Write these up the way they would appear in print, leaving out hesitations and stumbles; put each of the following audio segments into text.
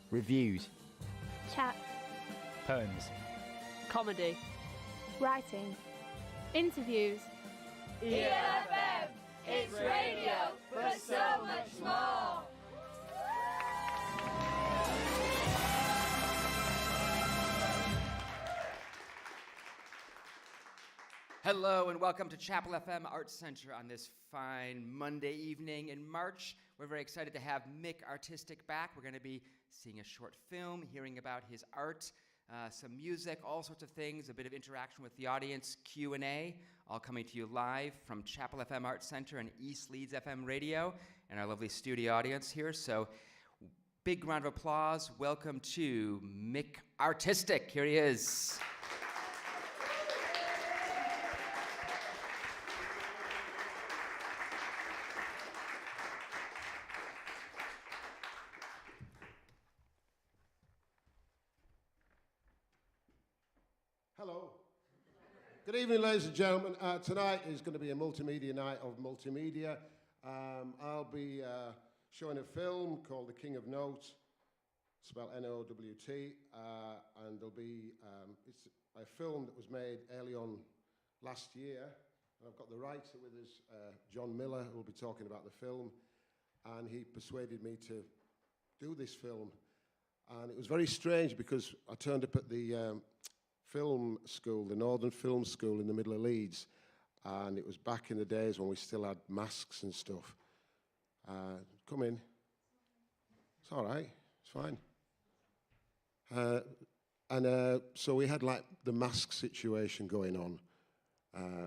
Reviews. Chat. Poems. Comedy. Writing. Interviews. ELFM, it's radio, but so much more. Hello and welcome to Chapel FM Arts Center on this fine Monday evening in March. We're very excited to have Mik Artistik back. We're going to be seeing a short film, hearing about his art, some music, all sorts of things, a bit of interaction with the audience, Q&A, all coming to you live from Chapel FM Arts Center and East Leeds FM Radio and our lovely studio audience here. So big round of applause. Welcome to Mik Artistik. Here he is. Hello. Good evening, ladies and gentlemen. Tonight is going to be a multimedia night of multimedia. I'll be showing a film called The King of Note, spelled N-O-W-T, and there'll be it's a film that was made early on last year. And I've got the writer with us, John Miller, who will be talking about the film, and he persuaded me to do this film. And it was very strange because I turned up at the film school, the Northern Film School in the middle of Leeds, and it was back in the days when we still had masks and stuff. Come in. It's all right. It's fine. So we had like the mask situation going on,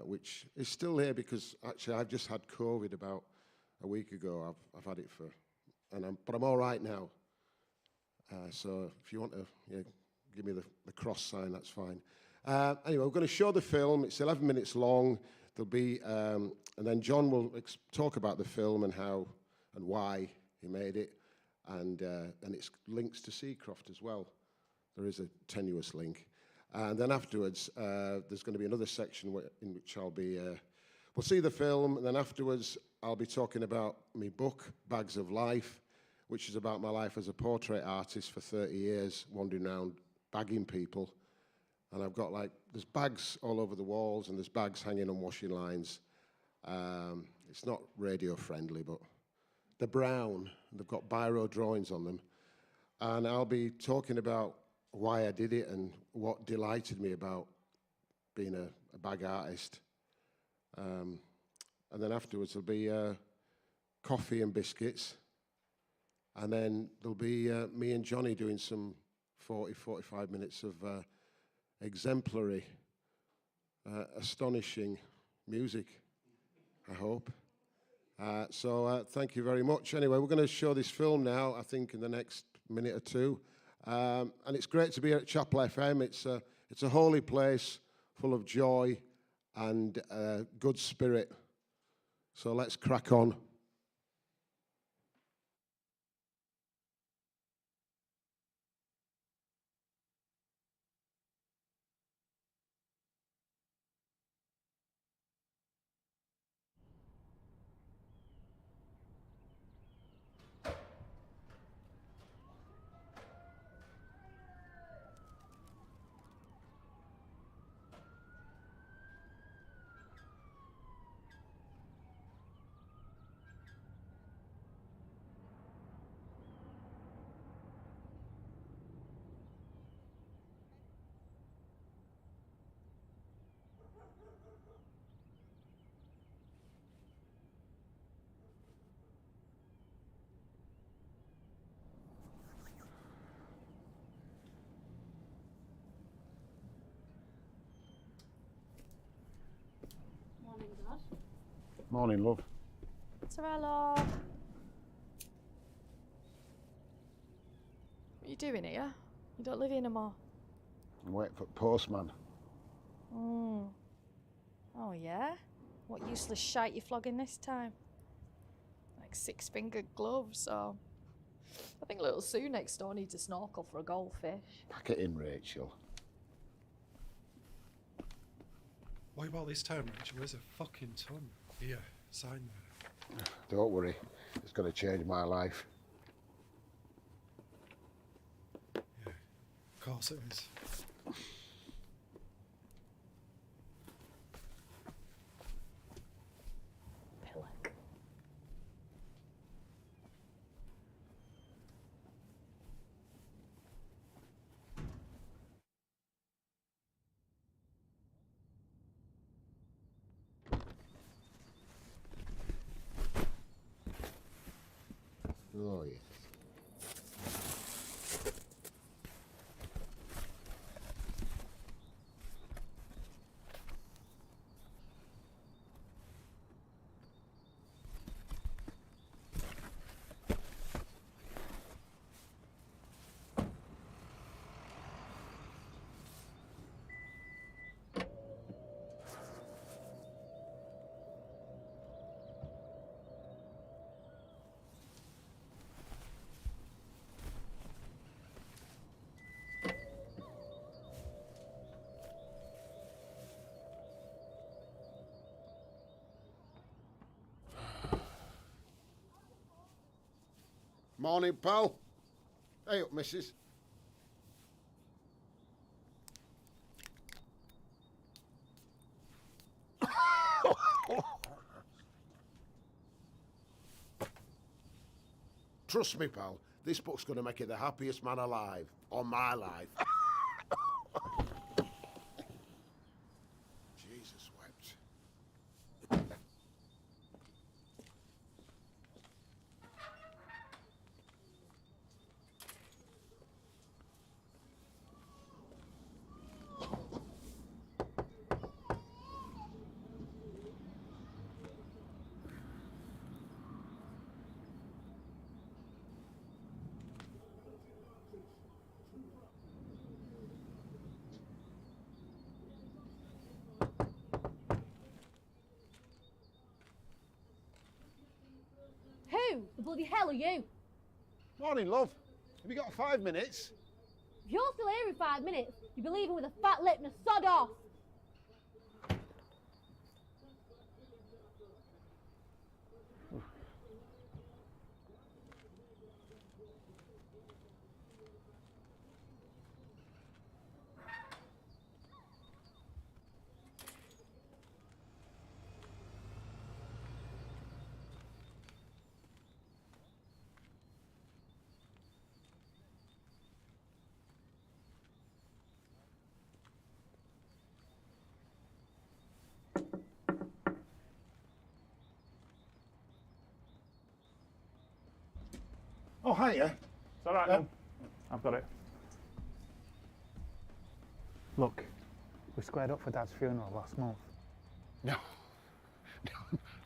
which is still here because actually I've just had COVID about a week ago. I've had it but I'm all right now. So if you want to, give me the cross sign, that's fine. Anyway, we're going to show the film. It's 11 minutes long. There'll be, and then John will talk about the film and how and why he made it, and it's links to Seacroft as well. There is a tenuous link. And then afterwards, there's going to be another section in which I'll be, we'll see the film, and then afterwards I'll be talking about my book, Bags of Life, which is about my life as a portrait artist for 30 years, wandering around bagging people. And I've got there's bags all over the walls and there's bags hanging on washing lines. It's not radio friendly, but they're brown. They've got biro drawings on them. And I'll be talking about why I did it and what delighted me about being a bag artist. And then afterwards there'll be coffee and biscuits. And then there'll be me and Johnny doing some 45 minutes of exemplary, astonishing music, I hope. So thank you very much. Anyway, we're going to show this film now, I think, in the next minute or two. And it's great to be here at Chapel FM. It's a holy place full of joy and good spirit. So let's crack on. Morning, Dad. Morning, love. Torello. What are you doing here? You don't live here no more. I'm waiting for the postman. Oh yeah? What useless shite you flogging this time? Like 6-fingered gloves, or... I think little Sue next door needs a snorkel for a goldfish. Pack it in, Rachel. What about this time, Rachel? There's a fucking ton. Here, sign there. Don't worry, it's going to change my life. Of course it is. Pillock. Oh, yes. Morning, pal. Hey up, missus. Trust me, pal, this book's going to make you the happiest man alive. On my life. Jesus wept. Who the bloody hell are you? Morning, love. Have you got 5 minutes? If you're still here in 5 minutes, you'll be leaving with a fat lip and a sod off. Oh, hiya. It's all right, Mum. I've got it. Look, we squared up for Dad's funeral last month. No.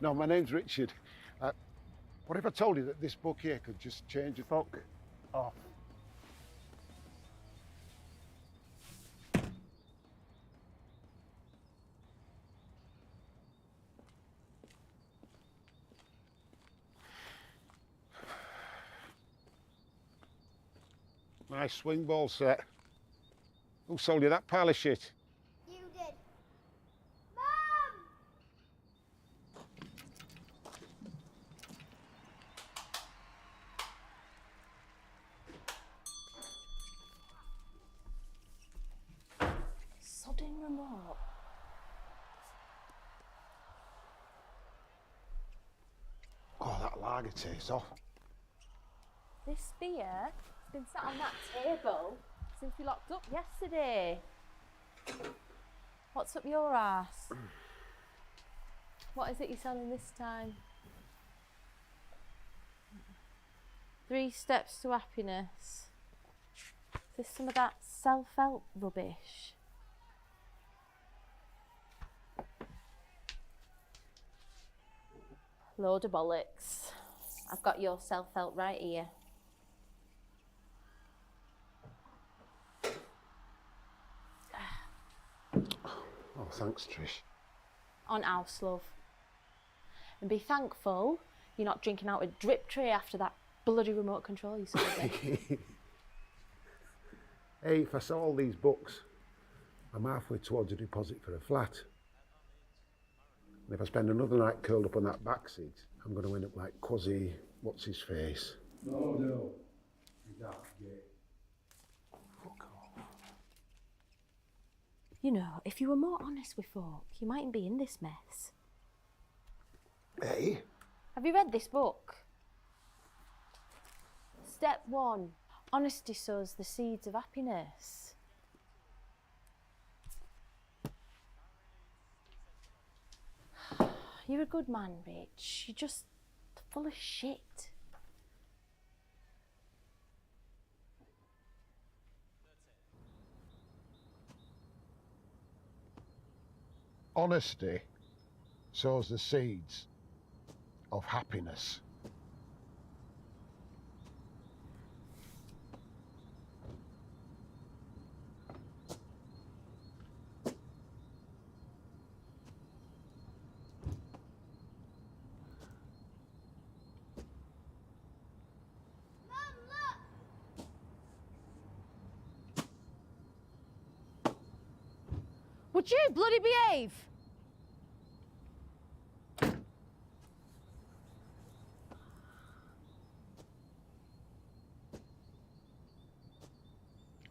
No, my name's Richard. What if I told you that this book here could just change it? Fuck off. Nice swing ball set. Who sold you that pile of shit? You did. Mum! Sodding remote. Oh, that lager tastes off. This beer has been sat on that table since we locked up yesterday. What's up your arse? What is it you're selling this time? 3 steps to happiness. Is this some of that self-help rubbish? Load of bollocks. I've got your self-help right here. Oh, thanks, Trish. On house, love. And be thankful you're not drinking out a drip tray after that bloody remote control you sold me. Hey, if I sell all these books, I'm halfway towards a deposit for a flat. And if I spend another night curled up on that back seat, I'm going to end up like Quasi, what's his face? No, you're not gay. Fuck off. You know, if you were more honest with folk, you mightn't be in this mess. Hey? Have you read this book? Step 1. Honesty sows the seeds of happiness. You're a good man, Rich. You're just full of shit. Honesty sows the seeds of happiness. Mum, look! Would you bloody behave?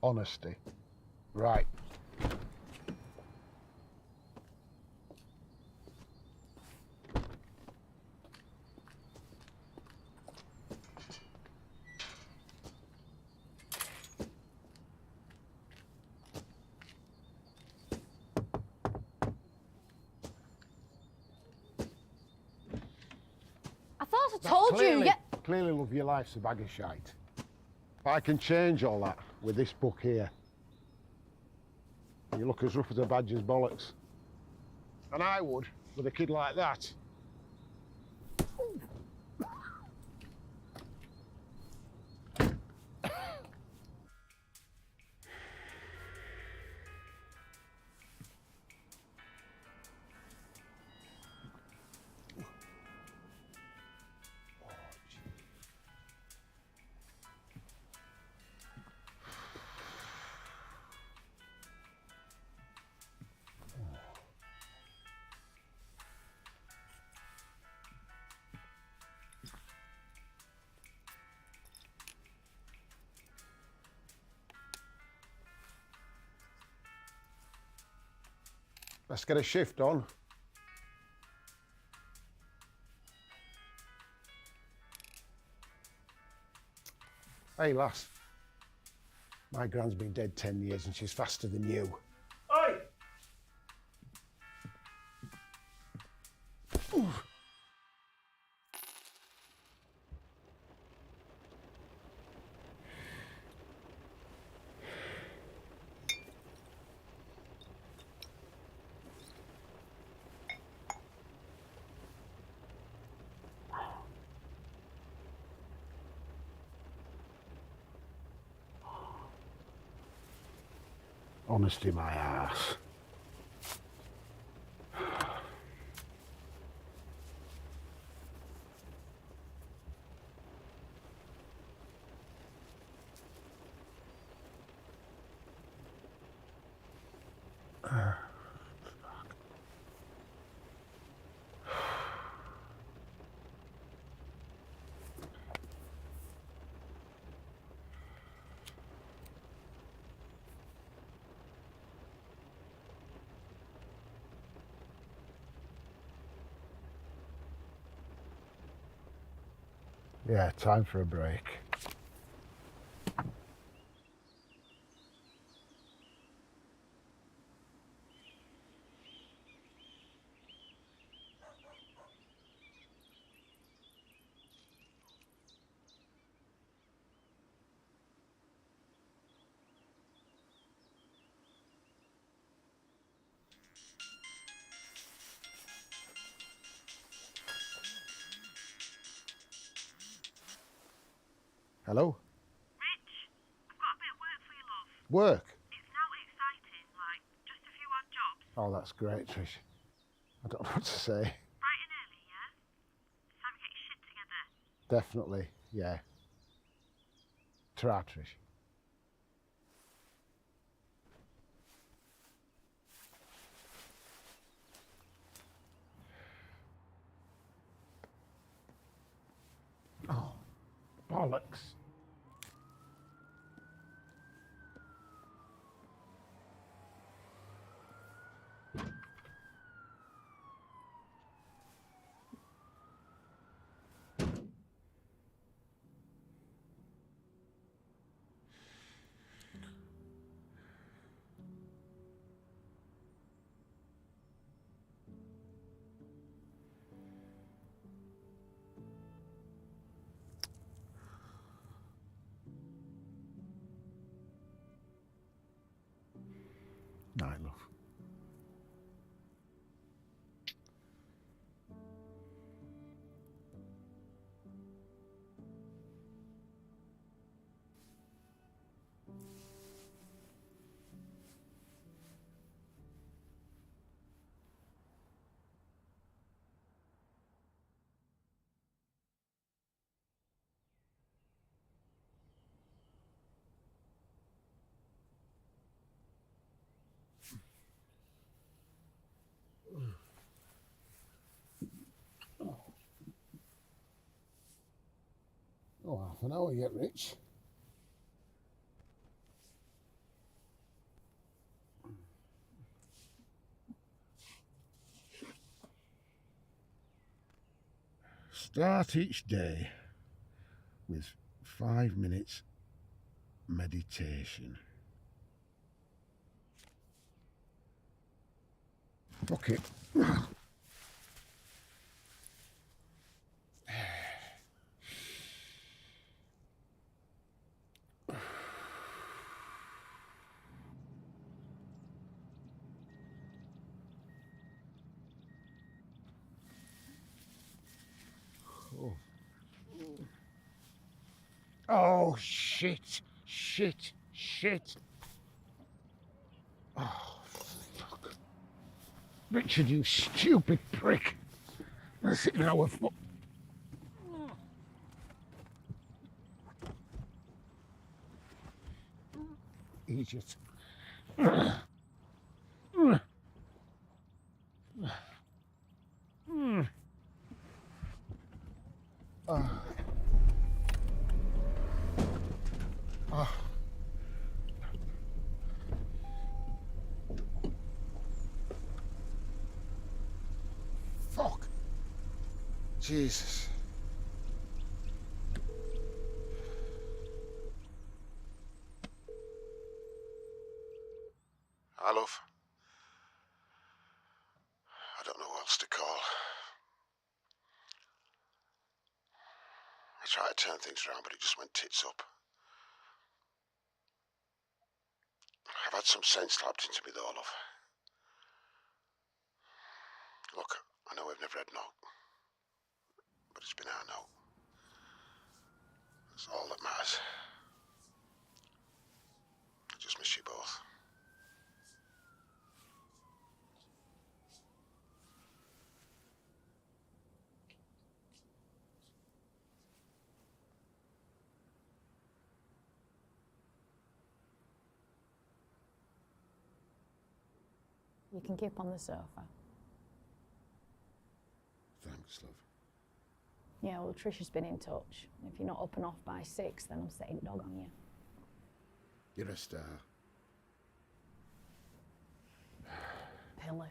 Honesty. Right. I thought I told you. Yeah. Clearly, love, your life's a bag of shite. But I can change all that with this book here. You look as rough as a badger's bollocks. And I would, with a kid like that. Let's get a shift on. Hey, lass. My gran's been dead 10 years and she's faster than you. Oi! Honesty, my ass. Yeah, time for a break. Hello? Rich, I've got a bit of work for you, love. Work? It's now exciting, like just a few odd jobs. Oh, that's great, Trish. I don't know what to say. Bright and early, yeah? It's time to get your shit together. Definitely, yeah. Ta-ra, Trish. Oh, bollocks. Night, love. Oh, half an hour yet, Rich. Start each day with 5 minutes meditation. Okay. Oh. Oh, shit. Shit. Shit. Oh, fuck. Richard, you stupid prick. That's it now. Idiot. Fuck. Jesus. Hi, love. I don't know what else to call. I tried to turn things around, but it just went tits up. I've had some sense slapped into me though, love. Look, I know we've never had no, but it's been our no. That's all that matters. I just miss you both. You can keep on the sofa. Thanks, love. Yeah, well, Trisha's been in touch. If you're not up and off by 6, then I'm setting dog on you. You're a star. Pillow.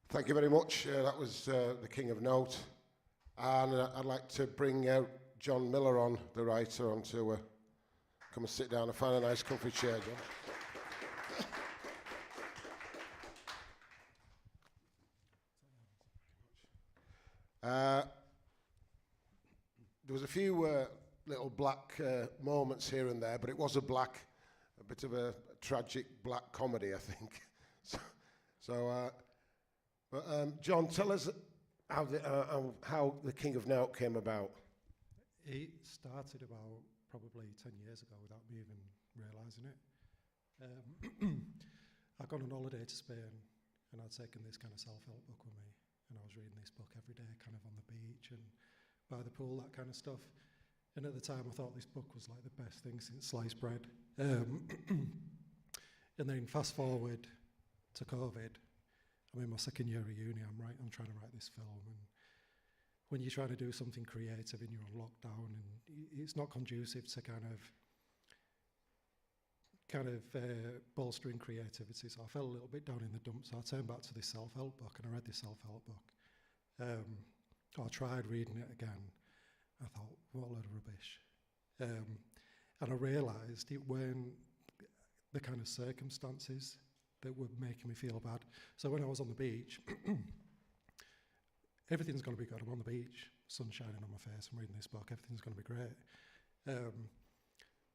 Thank you very much. That was The King of Note. And I'd like to bring John Miller on, the writer, on to come and sit down and find a nice comfy chair, John. There was a few little black moments here and there, but it was a bit of a tragic black comedy, I think. But John, tell us how The King of Note came about. It started about probably 10 years ago without me even realising it. I'd gone on holiday to Spain and I'd taken this kind of self-help book with me, and I was reading this book every day, kind of on the beach and by the pool, that kind of stuff. And at the time I thought this book was like the best thing since sliced bread. And then fast forward to COVID. I'm in my second year of uni, I'm trying to write this film, and when you're trying to do something creative and you're on lockdown and it's not conducive to kind of kind of bolstering creativity. So I felt a little bit down in the dumps. So I turned back to this self-help book, and I read this self-help book. I tried reading it again. I thought, what a load of rubbish. And I realised it weren't the kind of circumstances that were making me feel bad. So when I was on the beach, everything's going to be good. I'm on the beach, sun shining on my face, I'm reading this book, everything's going to be great.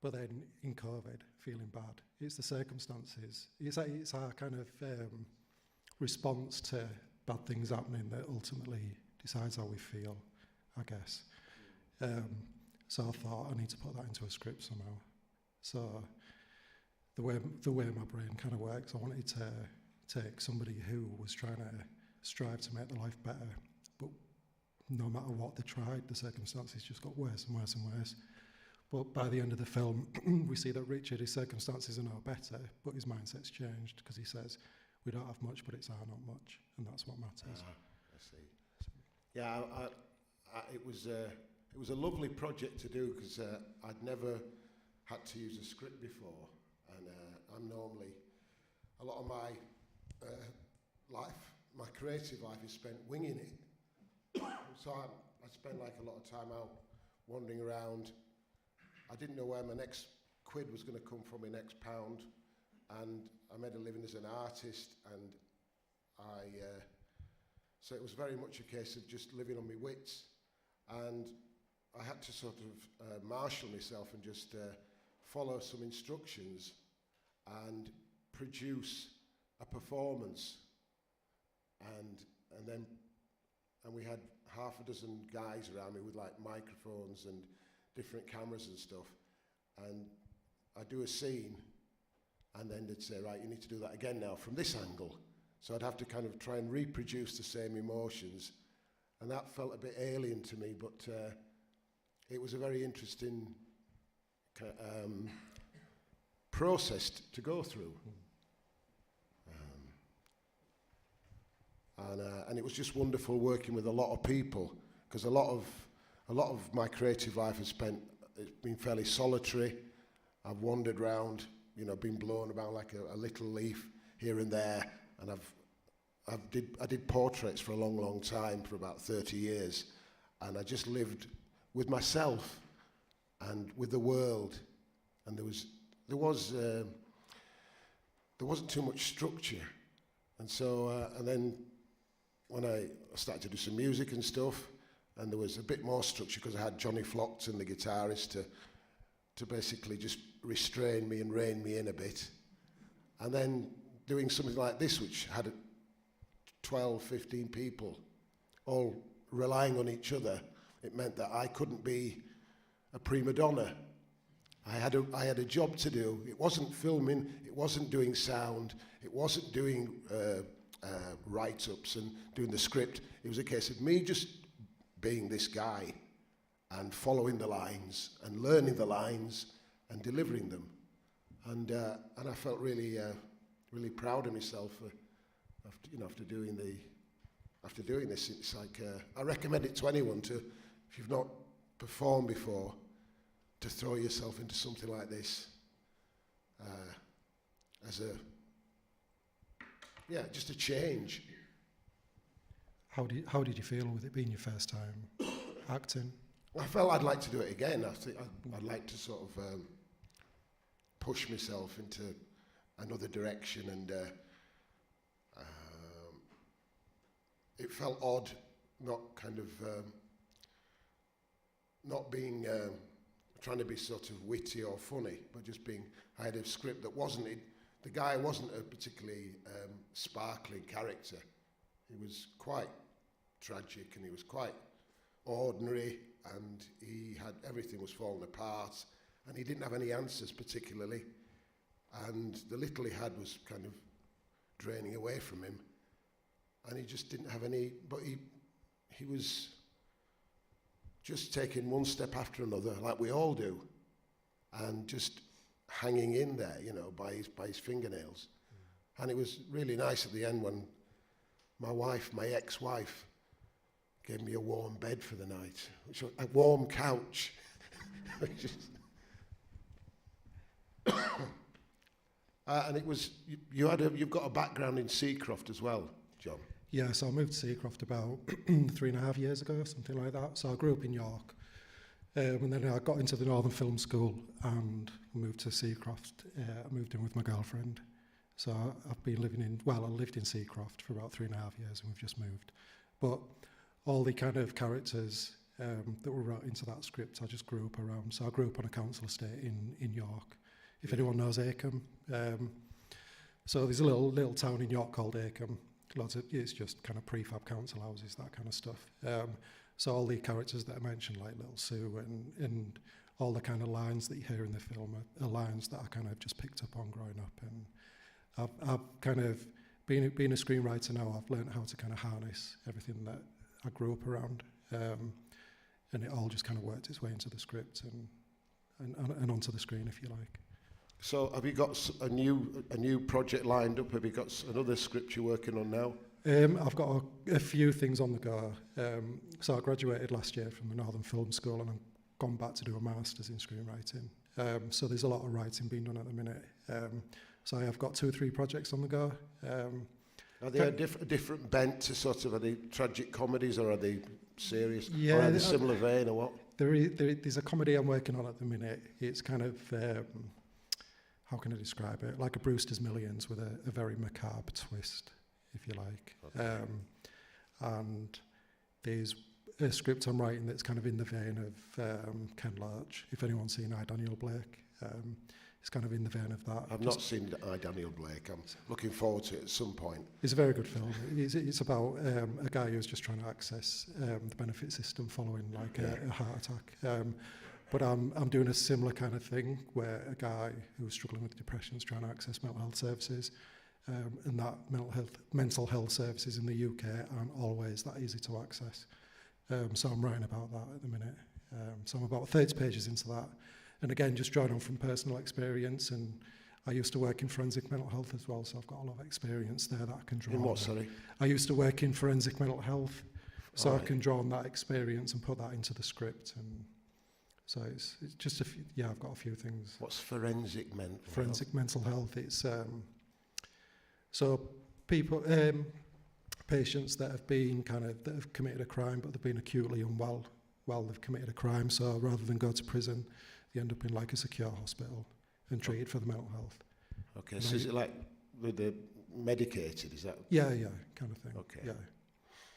But then in COVID, feeling bad. It's the circumstances. It's our kind of response to bad things happening that ultimately decides how we feel, I guess. So I thought I need to put that into a script somehow. So the way my brain kind of works, I wanted to take somebody who was trying to strive to make their life better, but no matter what they tried, the circumstances just got worse and worse and worse. But by the end of the film, we see that Richard, his circumstances are now better, but his mindset's changed because he says, we don't have much, but it's our not much, and that's what matters. I see. Yeah, it was a lovely project to do because I'd never had to use a script before, and I'm normally, a lot of my life, my creative life is spent winging it. So I spend like a lot of time out wandering around. I didn't know where my next quid was going to come from, my next pound, and I made a living as an artist, and so it was very much a case of just living on my wits, and I had to sort of marshal myself and just follow some instructions and produce a performance, and we had half a dozen guys around me with like microphones and different cameras and stuff, and I'd do a scene, and then they'd say, right, you need to do that again now from this angle. So I'd have to kind of try and reproduce the same emotions, and that felt a bit alien to me, but it was a very interesting process to go through. And it was just wonderful working with a lot of people, because a lot of my creative life it's been fairly solitary. I've wandered around, been blown about like a little leaf here and there, and I did portraits for a long, long time, for about 30 years, and I just lived with myself and with the world, and there wasn't too much structure, and so and then when I started to do some music and stuff, and there was a bit more structure because I had Johnny Flockton, the guitarist, to basically just restrain me and rein me in a bit. And then doing something like this, which had 12, 15 people all relying on each other, it meant that I couldn't be a prima donna. I had a job to do. It wasn't filming, it wasn't doing sound, it wasn't doing write-ups and doing the script. It was a case of me just being this guy and following the lines and learning the lines and delivering them. And I felt really proud of myself after doing this. It's like I recommend it to anyone if you've not performed before, to throw yourself into something like this as just a change. How did you feel with it being your first time acting? I felt I'd like to do it again. I think I'd like to sort of push myself into another direction, and it felt odd not being trying to be sort of witty or funny, but just I had a script that the guy wasn't a particularly sparkling character. He was quite tragic, and he was quite ordinary, and everything was falling apart, and he didn't have any answers particularly, and the little he had was kind of draining away from him, and he just didn't have any, but he was just taking one step after another, like we all do, and just hanging in there, by his fingernails. And it was really nice at the end when my ex-wife, gave me a warm bed for the night, a warm couch. And it was you've got a background in Seacroft as well, John. Yeah, so I moved to Seacroft about 3.5 years ago, something like that. So I grew up in York, and then I got into the Northern Film School and moved to Seacroft. I moved in with my girlfriend. So I've been living in, well, I lived in Seacroft for about 3.5 years, and we've just moved. But all the kind of characters that were wrote into that script, I just grew up around. So I grew up on a council estate in York. If anyone knows Acomb. So there's a little town in York called Acomb. It's just kind of prefab council houses, that kind of stuff. So all the characters that I mentioned, like Little Sue and all the kind of lines that you hear in the film are lines that I kind of just picked up on growing up. And I've kind of, being a screenwriter now, I've learned how to kind of harness everything that I grew up around. And it all just kind of worked its way into the script and onto the screen, if you like. So have you got a new project lined up? Have you got another script you're working on now? I've got a few things on the go. So I graduated last year from the Northern Film School and I've gone back to do a master's in screenwriting. So there's a lot of writing being done at the minute. So I've got 2 or 3 projects on the go. Are they a different bent to sort of, are they tragic comedies or are they serious? Yeah, or are they similar vein or what? There's a comedy I'm working on at the minute. It's kind of, how can I describe it? Like a Brewster's Millions with a very macabre twist, if you like. Okay. And there's a script I'm writing that's kind of in the vein of Ken Loach. If anyone's seen I, Daniel Blake, it's kind of in the vein of that. I've not seen I, Daniel Blake. I'm looking forward to it at some point. It's a very good film. It's about a guy who's just trying to access the benefit system following like a heart attack. But I'm doing a similar kind of thing where a guy who's struggling with depression is trying to access mental health services, and that mental health services in the UK aren't always that easy to access. So I'm writing about that at the minute. So I'm about 30 pages into that. And again, just drawing on from personal experience, and I used to work in forensic mental health as well, so I've got a lot of experience there that I can draw on. In what, sorry? I used to work in forensic mental health, so I can draw on that experience and put that into the script. And so it's just I've got a few things. What's forensic mental health? Forensic mental health, it's so people, patients that have been that have committed a crime, but they've been acutely unwell while they've committed a crime. So rather than go to prison, they end up in like a secure hospital and treated for the mental health. Okay, and so is it like with the medicated? Is that? Yeah, kind of thing. Okay. Yeah.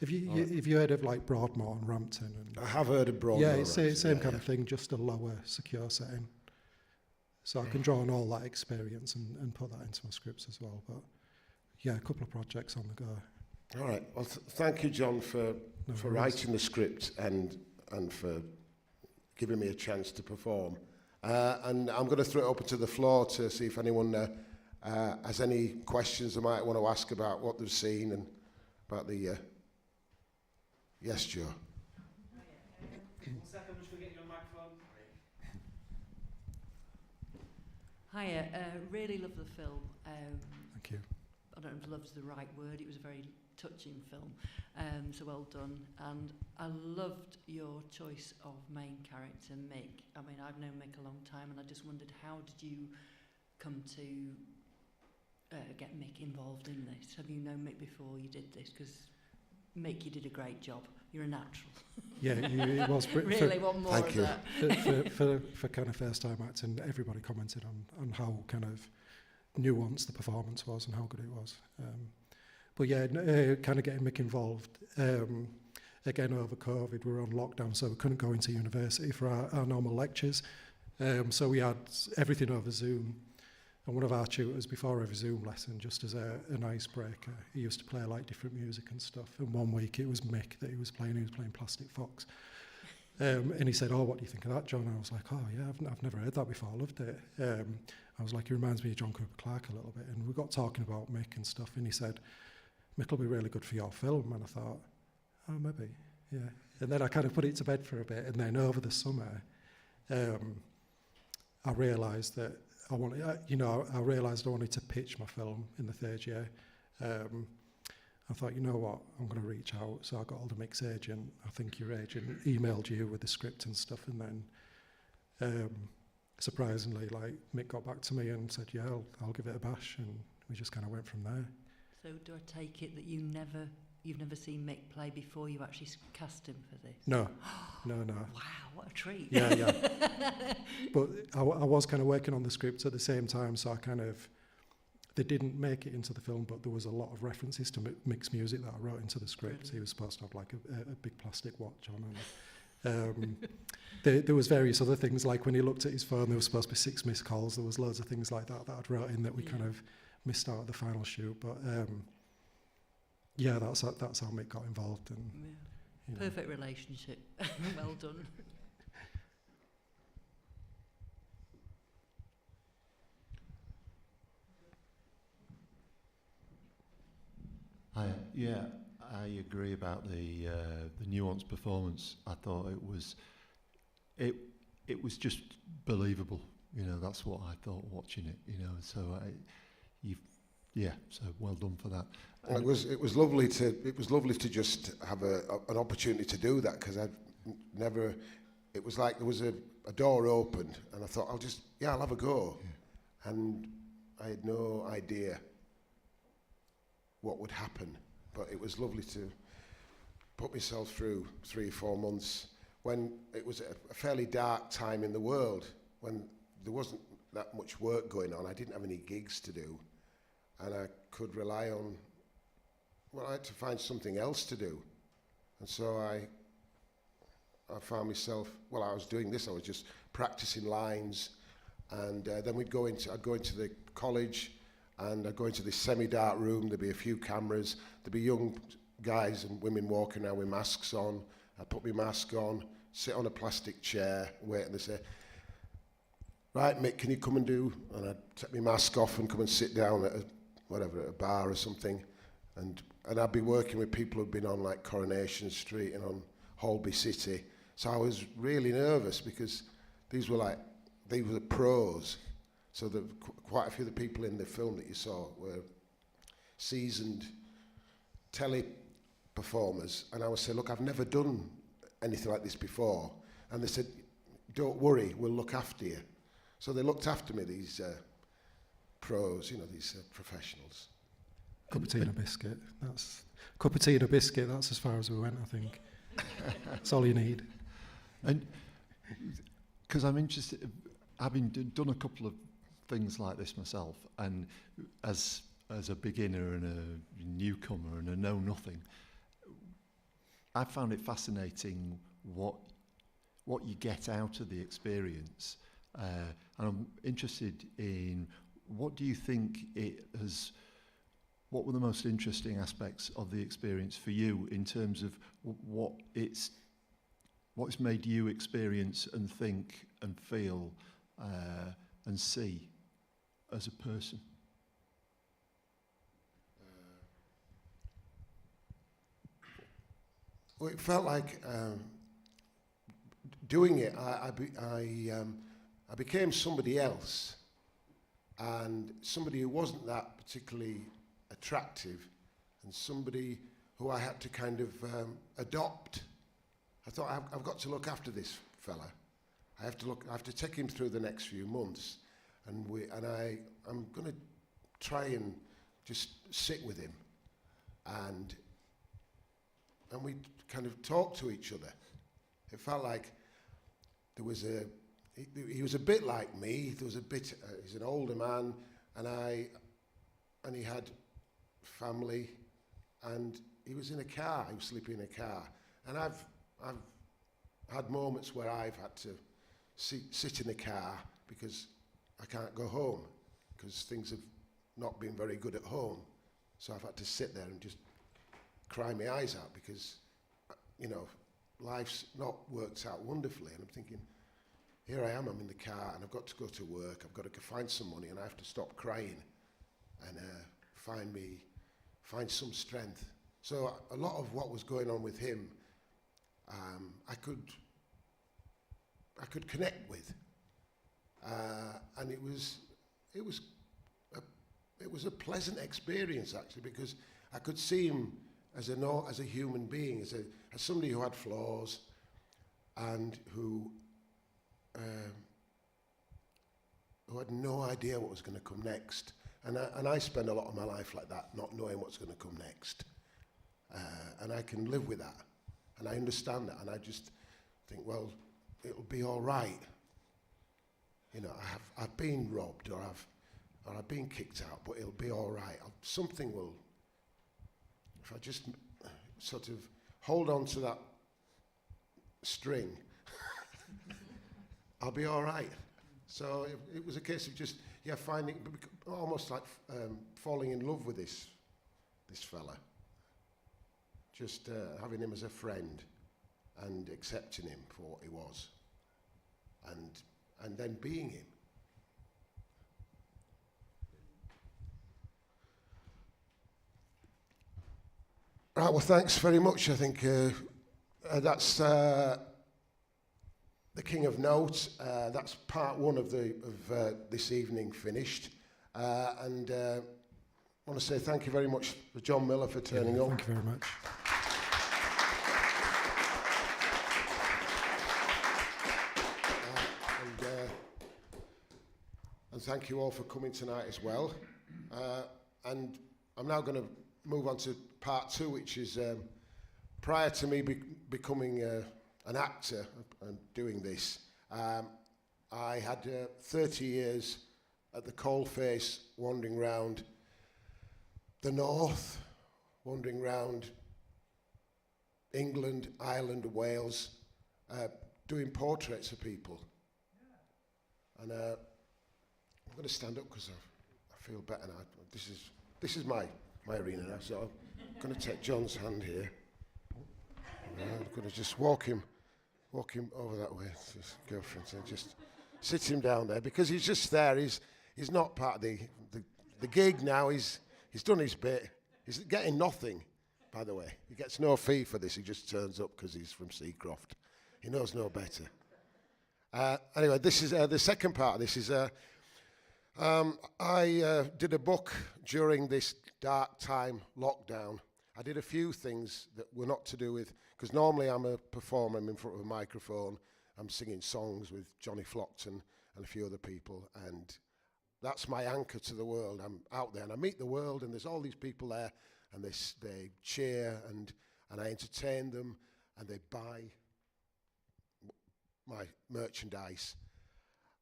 If you heard of like Broadmoor and Rampton, and I have heard of Broadmoor. Yeah, it's the same kind of thing, just a lower, secure setting. So I can draw on all that experience and put that into my scripts as well. But yeah, a couple of projects on the go. All right. Well, thank you, John, for writing the script and for giving me a chance to perform. And I'm going to throw it open to the floor to see if anyone has any questions they might want to ask about what they've seen and about the... Yes, Joe. 1 second, I'm just going to get you on microphone. Hiya, really love the film. Thank you. I don't know if love's the right word, it was a very touching film, so well done. And I loved your choice of main character, Mik. I mean, I've known Mik a long time, and I just wondered, how did you come to get Mik involved in this? Have you known Mik before you did this? Because Mik, you did a great job. You're a natural. Yeah, it was. Really want more of that. For kind of first time acting, everybody commented on how kind of nuanced the performance was and how good it was. But yeah, kind of getting Mik involved. Again, over COVID, we were on lockdown, so we couldn't go into university for our normal lectures. So we had everything over Zoom. And one of our tutors, before every Zoom lesson, just as an icebreaker, he used to play like different music and stuff. And one week it was Mik that he was playing Plastic Fox. And he said, "Oh, what do you think of that, John?" And I was like, "Oh yeah, I've never heard that before, I loved it." I was like, "He reminds me of John Cooper Clarke a little bit." And we got talking about Mik and stuff, and he said, "Mik will be really good for your film." And I thought, "Oh, maybe, yeah." And then I kind of put it to bed for a bit, and then over the summer, I realised that I realised I wanted to pitch my film in the third year. I thought, you know what, I'm going to reach out. So I got hold of Mik's agent. I think your agent emailed you with the script and stuff, and then surprisingly, like Mick got back to me and said, "Yeah, I'll give it a bash," and we just kind of went from there. So do I take it that you've never seen Mick play before you actually cast him for this? No. No. Wow, what a treat. Yeah. But I was kind of working on the script at the same time, so they didn't make it into the film, but there was a lot of references to Mick's music that I wrote into the script. Brilliant. He was supposed to have like a big plastic watch on, and there was various other things, like when he looked at his phone, there was supposed to be 6 missed calls. There was loads of things like that I'd wrote in that we kind of missed out at the final shoot. But yeah, that's how Mick got involved. And you know. Perfect relationship. Well done. I agree about the nuanced performance. I thought it was just believable. You know, that's what I thought watching it. You know, so so well done for that. It was lovely to just have an opportunity to do that, because I'd never. It was like there was a door opened, and I thought I'll have a go, and I had no idea what would happen, but it was lovely to put myself through 3 or 4 months when it was a fairly dark time in the world, when there wasn't that much work going on. I didn't have any gigs to do, and I could rely on, I had to find something else to do. And so I found myself, I was doing this, I was just practicing lines, and then I'd go into the college, and I'd go into this semi-dark room. There'd be a few cameras. There'd be young guys and women walking around with masks on. I'd put my mask on, sit on a plastic chair, wait, and they say, "Right, Mick, can you come and do?" And I'd take my mask off and come and sit down at a bar or something. And I'd be working with people who'd been on like Coronation Street and on Holby City. So I was really nervous, because these were the pros. So quite a few of the people in the film that you saw were seasoned telly performers. And I would say, "Look, I've never done anything like this before." And they said, "Don't worry, we'll look after you." So they looked after me, these pros, these professionals. Cup of tea and a biscuit. That's as far as we went, I think. That's all you need. And because I'm interested, having done a couple of things like this myself, and as a beginner and a newcomer and a know-nothing, I found it fascinating what you get out of the experience. And I'm interested in, what do you think what were the most interesting aspects of the experience for you, in terms of what it's made you experience and think and feel and see as a person? It felt like doing it. I became somebody else, and somebody who wasn't that particularly attractive, and somebody who I had to kind of adopt. I thought, I've got to look after this fella. I have to take him through the next few months, and I'm going to try and just sit with him, and we kind of talked to each other. It felt like there was he was a bit like me. There was a bit. He's an older man, and he had family, and he was in a car. He was sleeping in a car, and I've had moments where I've had to sit in the car because I can't go home because things have not been very good at home. So I've had to sit there and just cry my eyes out because, life's not worked out wonderfully. And I'm thinking, here I am, I'm in the car and I've got to go to work, I've got to find some money, and I have to stop crying and find some strength. So a lot of what was going on with him, I could connect with, and it was a pleasant experience actually, because I could see him as a human being, as somebody who had flaws, and who who had no idea what was going to come next. And I spend a lot of my life like that, not knowing what's going to come next. And I can live with that. And I understand that. And I just think, well, it'll be all right. You know, I've been robbed or I've been kicked out, but it'll be all right. Something will, if I just sort of hold on to that string, I'll be all right. So it was a case of just, finding, almost like falling in love with this fella. Just having him as a friend and accepting him for what he was. And then being him. Right, well, thanks very much. I think that's The King of Note. That's part one of this evening finished. And I want to say thank you very much for John Miller for turning up. Thank you very much. And thank you all for coming tonight as well. And I'm now going to move on to part two, which is prior to me becoming an actor and doing this, I had 30 years at the coalface wandering round the north, wandering round England, Ireland, Wales, doing portraits of people. And I'm going to stand up because I feel better now. This is my arena now, so I'm going to take John's hand here. I'm going to just walk him over that way to his girlfriend and just sit him down there because he's just there. He's not part of the gig now. He's done his bit. He's getting nothing, by the way. He gets no fee for this. He just turns up because he's from Seacroft. He knows no better. Anyway, this is the second part of this is I did a book during this dark time lockdown. I did a few things that were not to do with, because normally I'm a performer, I'm in front of a microphone, I'm singing songs with Johnny Flockton and a few other people, and that's my anchor to the world. I'm out there and I meet the world and there's all these people there and they cheer and I entertain them and they buy my merchandise.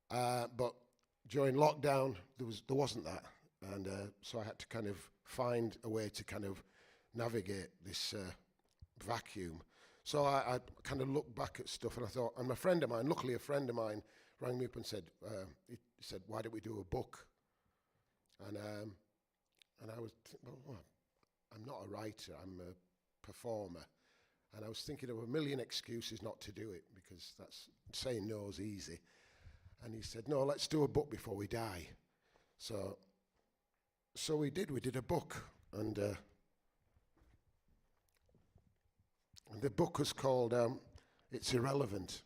But during lockdown, there wasn't that. And so I had to kind of find a way to kind of navigate this vacuum. So I kind of looked back at stuff and I thought, and luckily a friend of mine rang me up and said, he said, why don't we do a book? And I was, well, I'm not a writer, I'm a performer. And I was thinking of a million excuses not to do it because that's saying no is easy. And he said, no, let's do a book before we die. So we did a book. And the book was called It's Irrelevant.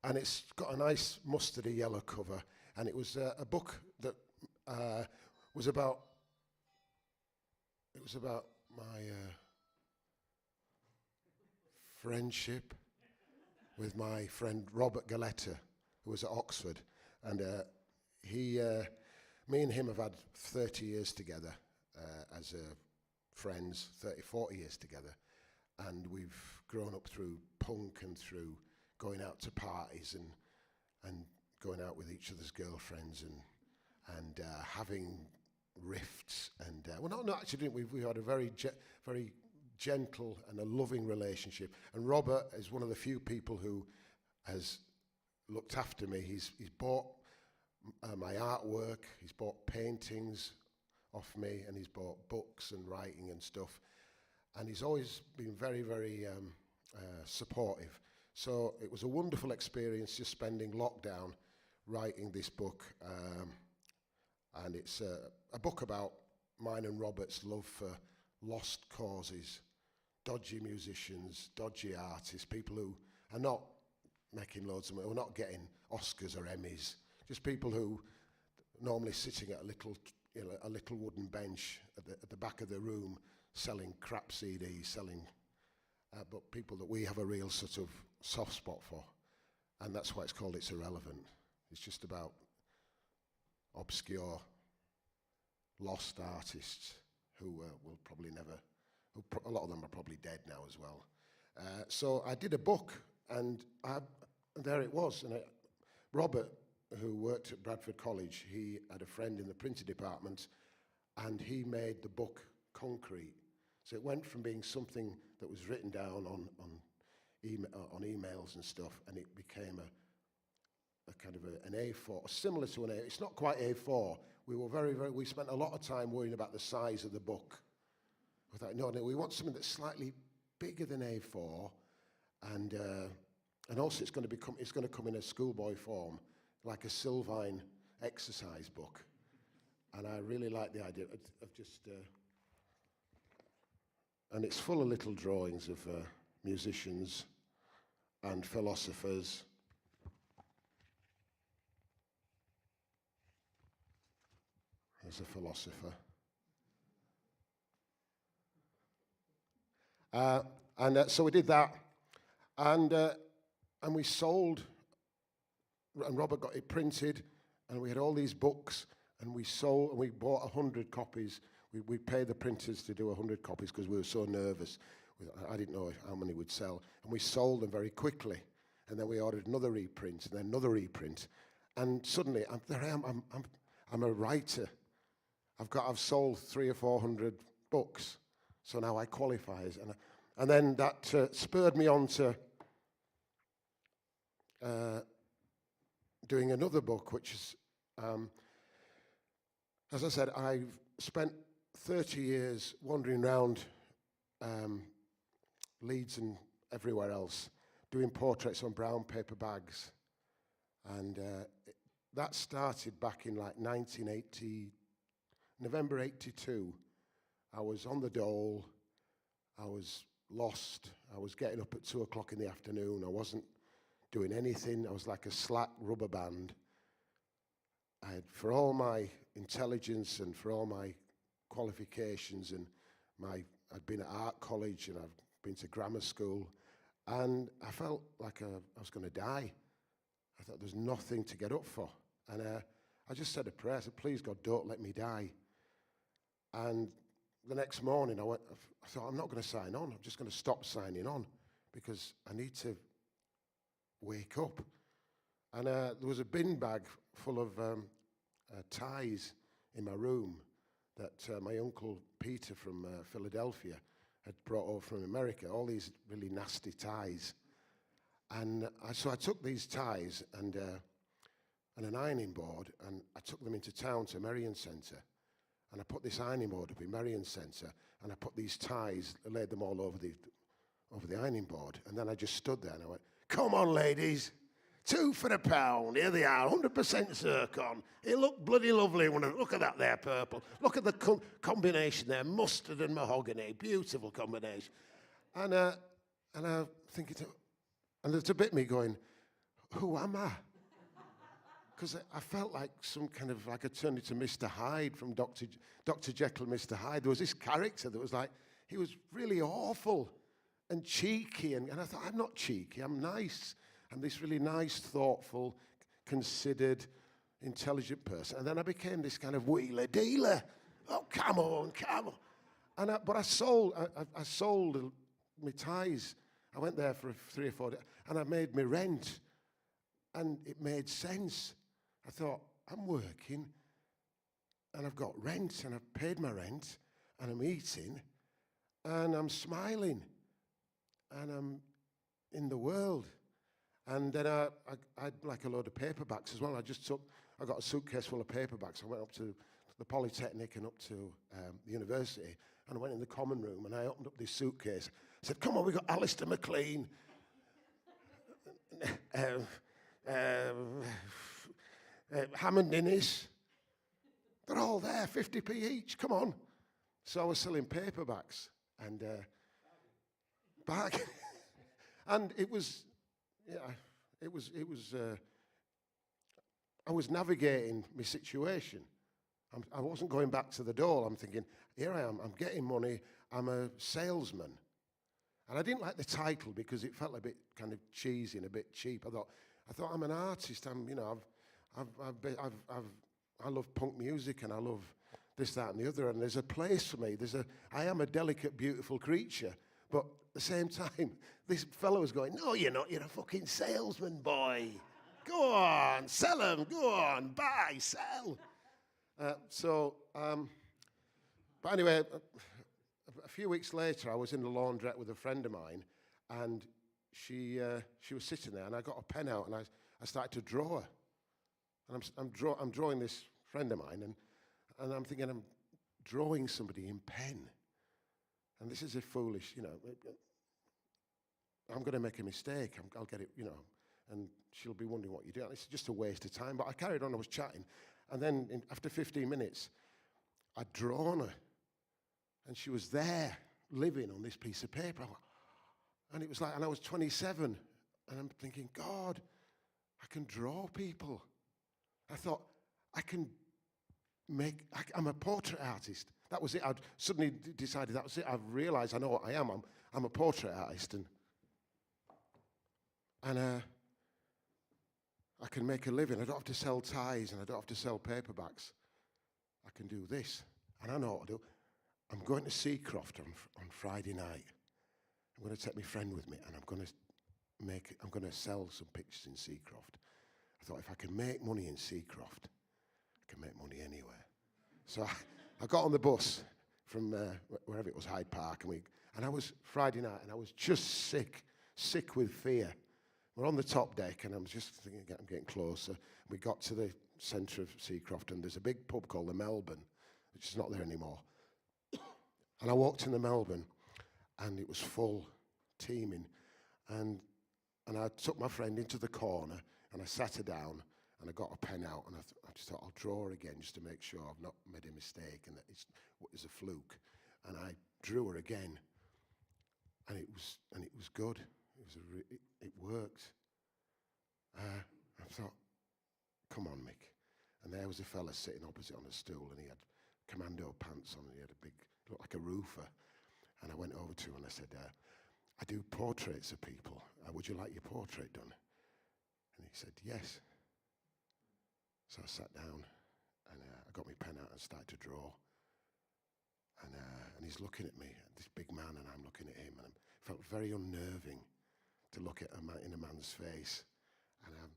And it's got a nice mustardy yellow cover. And it was a book that was about my friendship with my friend Robert Galetta, who was at Oxford. And me and him have had 30 years together as friends, 30, 40 years together. And we've grown up through punk and through going out to parties and going out with each other's girlfriends and having rifts. And well, not actually, we had a very gentle and a loving relationship. And Robert is one of the few people who has looked after me. He's bought my artwork, he's bought paintings off me, and he's bought books and writing and stuff. And he's always been very, very supportive. So it was a wonderful experience just spending lockdown writing this book. And it's a book about mine and Robert's love for lost causes, dodgy musicians, dodgy artists, people who are not making loads of money, who are not getting Oscars or Emmys, just people who normally sitting at a little wooden bench at the back of the room selling crap CDs, but people that we have a real sort of soft spot for. And that's why it's called It's Irrelevant. It's just about obscure, lost artists who will probably never, a lot of them are probably dead now as well. So I did a book, and there it was. And Robert, who worked at Bradford College, he had a friend in the printing department, and he made the book concrete. So it went from being something that was written down on emails and stuff, and it became a kind of an A4, similar to an A. It's not quite A4. We spent a lot of time worrying about the size of the book. We thought, no, we want something that's slightly bigger than A4, and also it's going to come in a schoolboy form, like a Sylvine exercise book. And I really like the idea of just, and it's full of little drawings of musicians and philosophers. There's a philosopher. So we did that, and we sold, and Robert got it printed, and we had all these books, and we sold, and we bought 100 copies. We paid the printers to do 100 copies because we were so nervous. I didn't know how many would sell, and we sold them very quickly. And then we ordered another reprint, and then another reprint, and suddenly there I am. I'm a writer. I've sold 300 or 400 books, so now I qualify as, and then that spurred me on to doing another book, which is, as I said, I've spent 30 years wandering around Leeds and everywhere else, doing portraits on brown paper bags, and that started back in like 1980. November 82, I was on the dole, I was lost, I was getting up at 2 o'clock in the afternoon, I wasn't doing anything, I was like a slack rubber band. For all my intelligence and for all my qualifications, and I'd been at art college and I've been to grammar school, and I felt like I was going to die. I thought there's nothing to get up for. And I just said a prayer, I said, please God, don't let me die. And the next morning, I thought, I'm not going to sign on. I'm just going to stop signing on because I need to wake up. And there was a bin bag full of ties in my room that my uncle Peter from Philadelphia had brought over from America, all these really nasty ties. And so I took these ties and an ironing board, and I took them into town to Merrion Centre. And I put this ironing board up in Merrion Centre, and I put these ties, I laid them all over the ironing board. And then I just stood there and I went, come on, ladies, 2 for £1. Here they are, 100% zircon. It looked bloody lovely. Look at that there, purple. Look at the combination there, mustard and mahogany. Beautiful combination. And I think and there's a bit of me going, who am I? Because I felt like some kind of, like I turned into Mr. Hyde from Dr. Jekyll and Mr. Hyde. There was this character that was like, he was really awful and cheeky. And I thought, I'm not cheeky, I'm nice. I'm this really nice, thoughtful, considered, intelligent person. And then I became this kind of wheeler dealer. Oh, come on. But I sold my ties. I went there for 3 or 4 days, and I made my rent. And it made sense. I thought, I'm working, and I've got rent, and I've paid my rent, and I'm eating, and I'm smiling, and I'm in the world. And then I had like a load of paperbacks as well. I got a suitcase full of paperbacks. I went up to the Polytechnic and up to the university, and I went in the common room, and I opened up this suitcase. I said, come on, we got Alistair MacLean. Hammond Innes, they're all there, 50p each, come on. So I was selling paperbacks and back. And it was, I was navigating my situation. I wasn't going back to the door. I'm thinking, here I am, I'm getting money, I'm a salesman. And I didn't like the title because it felt a bit kind of cheesy and a bit cheap. I thought I'm an artist. love punk music and I love this, that, and the other, and there's a place for me. I am a delicate, beautiful creature, but at the same time, this fellow was going, no, you're not. You're a fucking salesman, boy. Go on, sell them. Go on, buy, sell. But anyway, a few weeks later, I was in the laundrette with a friend of mine, and she was sitting there, and I got a pen out, and I started to draw her. And I'm drawing this friend of mine, and I'm thinking I'm drawing somebody in pen. And this is a foolish, I'm going to make a mistake. I'll get it, and she'll be wondering what you're doing. It's just a waste of time. But I carried on, I was chatting. And then after 15 minutes, I'd drawn her. And she was there, living on this piece of paper. And it was like, and I was 27. And I'm thinking, God, I can draw people. I thought, I'm a portrait artist. That was it. I'd suddenly decided that was it. I've realized I know what I am. I'm a portrait artist. And I can make a living. I don't have to sell ties and I don't have to sell paperbacks. I can do this. And I know what to do. I'm going to Seacroft on Friday night. I'm going to take my friend with me and I'm going to sell some pictures in Seacroft. I thought if I can make money in Seacroft, I can make money anywhere. So I got on the bus from wherever it was, Hyde Park, and I was Friday night, and I was just sick with fear. We're on the top deck, and I'm just thinking I'm getting closer. We got to the centre of Seacroft, and there's a big pub called the Melbourne, which is not there anymore. And I walked in the Melbourne, and it was full, teeming, and I took my friend into the corner, and I sat her down, and I got a pen out, and I just thought, I'll draw her again just to make sure I've not made a mistake and that it's a fluke. And I drew her again, and it was good. It worked. I thought, come on, Mick. And there was a fella sitting opposite on a stool, and he had commando pants on, and he had looked like a roofer. And I went over to him and I said, I do portraits of people. Would you like your portrait done? And he said, yes. So I sat down, and I got my pen out and started to draw. And he's looking at me, this big man, and I'm looking at him, and it felt very unnerving to look at in a man's face. And I'm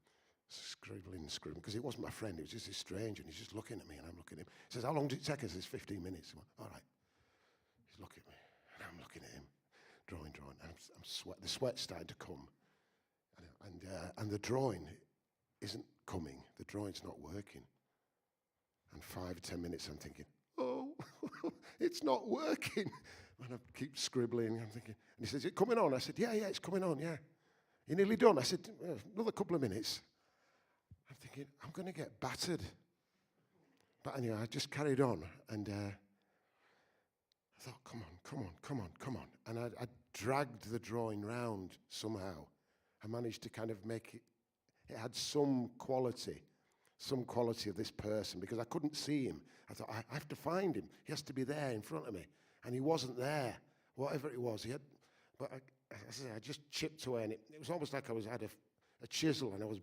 scribbling, because it wasn't my friend, it was just this stranger, and he's just looking at me, and I'm looking at him. He says, how long did it take us? It's 15 minutes. I went, all right. He's looking at me, and I'm looking at him, drawing, and the sweat's starting to come. And the drawing isn't coming. The drawing's not working. And 5 or 10 minutes, I'm thinking, oh, it's not working. And I keep scribbling. I'm thinking, and he says, is it coming on? I said, yeah, it's coming on, yeah. You're nearly done. I said, another couple of minutes. I'm thinking, I'm going to get battered. But anyway, I just carried on, and I thought, come on. And I dragged the drawing round somehow. I managed to kind of make it had some quality of this person, because I couldn't see him. I thought, I have to find him. He has to be there in front of me. And he wasn't there, whatever it was. But I just chipped away, and it was almost like I had a chisel, and I was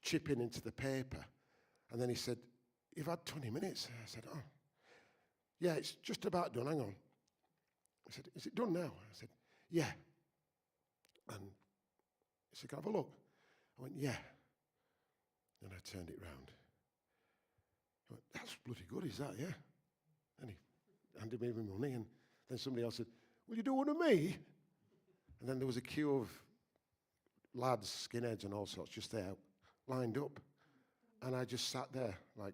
chipping into the paper. And then he said, you've had 20 minutes. I said, oh, yeah, it's just about done. Hang on. I said, is it done now? I said, yeah. And he said, can I have a look? I went, yeah. And I turned it round. I went, that's bloody good, is that, yeah? And he handed me my money, and then somebody else said, will you do one of me? And then there was a queue of lads, skinheads and all sorts, just there, lined up. And I just sat there, like,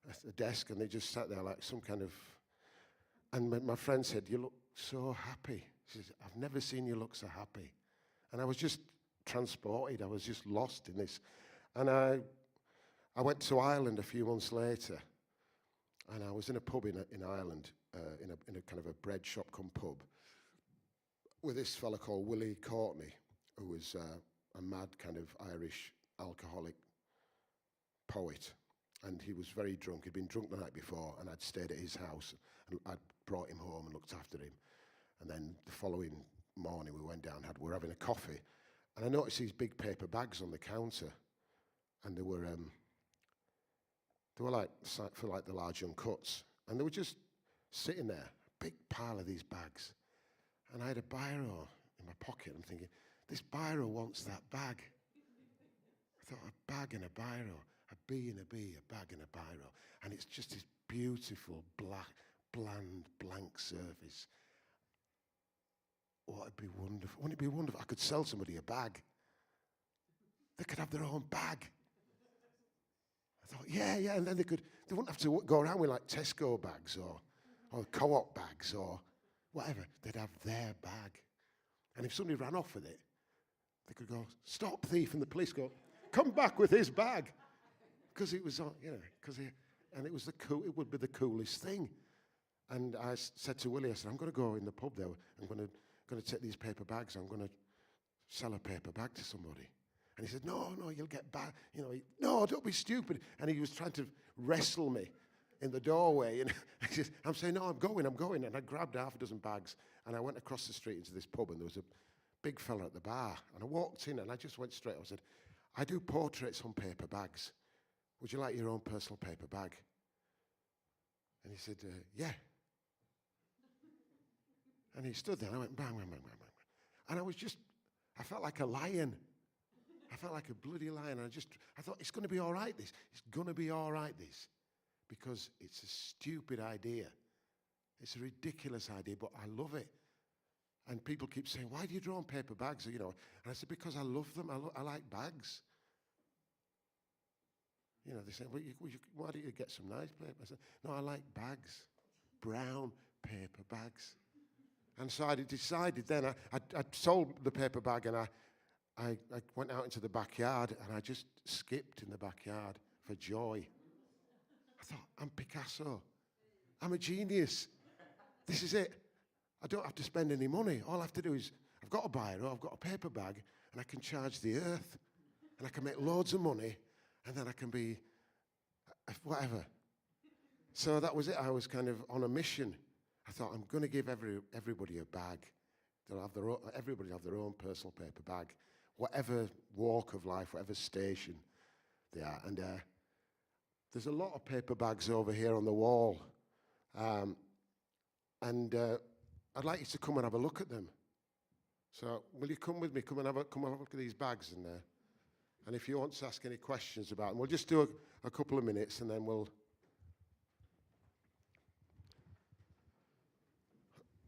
at a desk, and they just sat there like some kind of... And my friend said, you look so happy. She says, I've never seen you look so happy. And I was just transported. I was just lost in this. And I went to Ireland a few months later, and I was in a pub in Ireland, in a kind of a bread shop come pub, with this fella called Willie Courtney, who was a mad kind of Irish alcoholic poet. And he was very drunk. He'd been drunk the night before, and I'd stayed at his house, and I'd brought him home and looked after him. And then the following morning, we went down, we were having a coffee, and I noticed these big paper bags on the counter, and there were they were like for like the large uncuts, and they were just sitting there, a big pile of these bags. And I had a biro in my pocket. I'm thinking, this biro wants that bag. I thought, a bag and a biro, a B and a B, a bag and a biro. And it's just this beautiful, black, bland, blank surface. Oh, it'd be wonderful. Wouldn't it be wonderful? I could sell somebody a bag. They could have their own bag. I thought, yeah, and then they wouldn't have to go around with like Tesco bags or Co-op bags or whatever. They'd have their bag. And if somebody ran off with it, they could go, stop thief, and the police go, come back with his bag. Because it was, and it was it would be the coolest thing. And I said to Willie, I said, I'm going to go in the pub there. I'm going to take these paper bags. I'm going to sell a paper bag to somebody. And he said, no, you'll get back. No, don't be stupid. And he was trying to wrestle me in the doorway. And I'm saying, no, I'm going. And I grabbed half a dozen bags. And I went across the street into this pub. And there was a big fella at the bar. And I walked in and I just went straight. I said, I do portraits on paper bags. Would you like your own personal paper bag? And he said, yeah. And he stood there, and I went, bang, bang, bang, bang, bang. And I felt like a lion. I felt like a bloody lion. And I thought, it's going to be all right, this. It's going to be all right, this. Because it's a stupid idea. It's a ridiculous idea, but I love it. And people keep saying, why do you draw on paper bags? And I said, because I love them. I like bags. They say, well, why don't you get some nice paper? I said, no, I like bags. Brown paper bags. And so I decided then, I sold the paper bag and I went out into the backyard and I just skipped in the backyard for joy. I thought, I'm Picasso. I'm a genius. This is it. I don't have to spend any money. All I have to do is, I've got a biro, I've got a paper bag, and I can charge the earth. And I can make loads of money, and then I can be whatever. So that was it. I was kind of on a mission. I thought, I'm going to give everybody a bag. Everybody will have their own personal paper bag, whatever walk of life, whatever station they are. And there's a lot of paper bags over here on the wall. I'd like you to come and have a look at them. So will you come with me? Come and have a look at these bags. And if you want to ask any questions about them, we'll just do a couple of minutes and then we'll...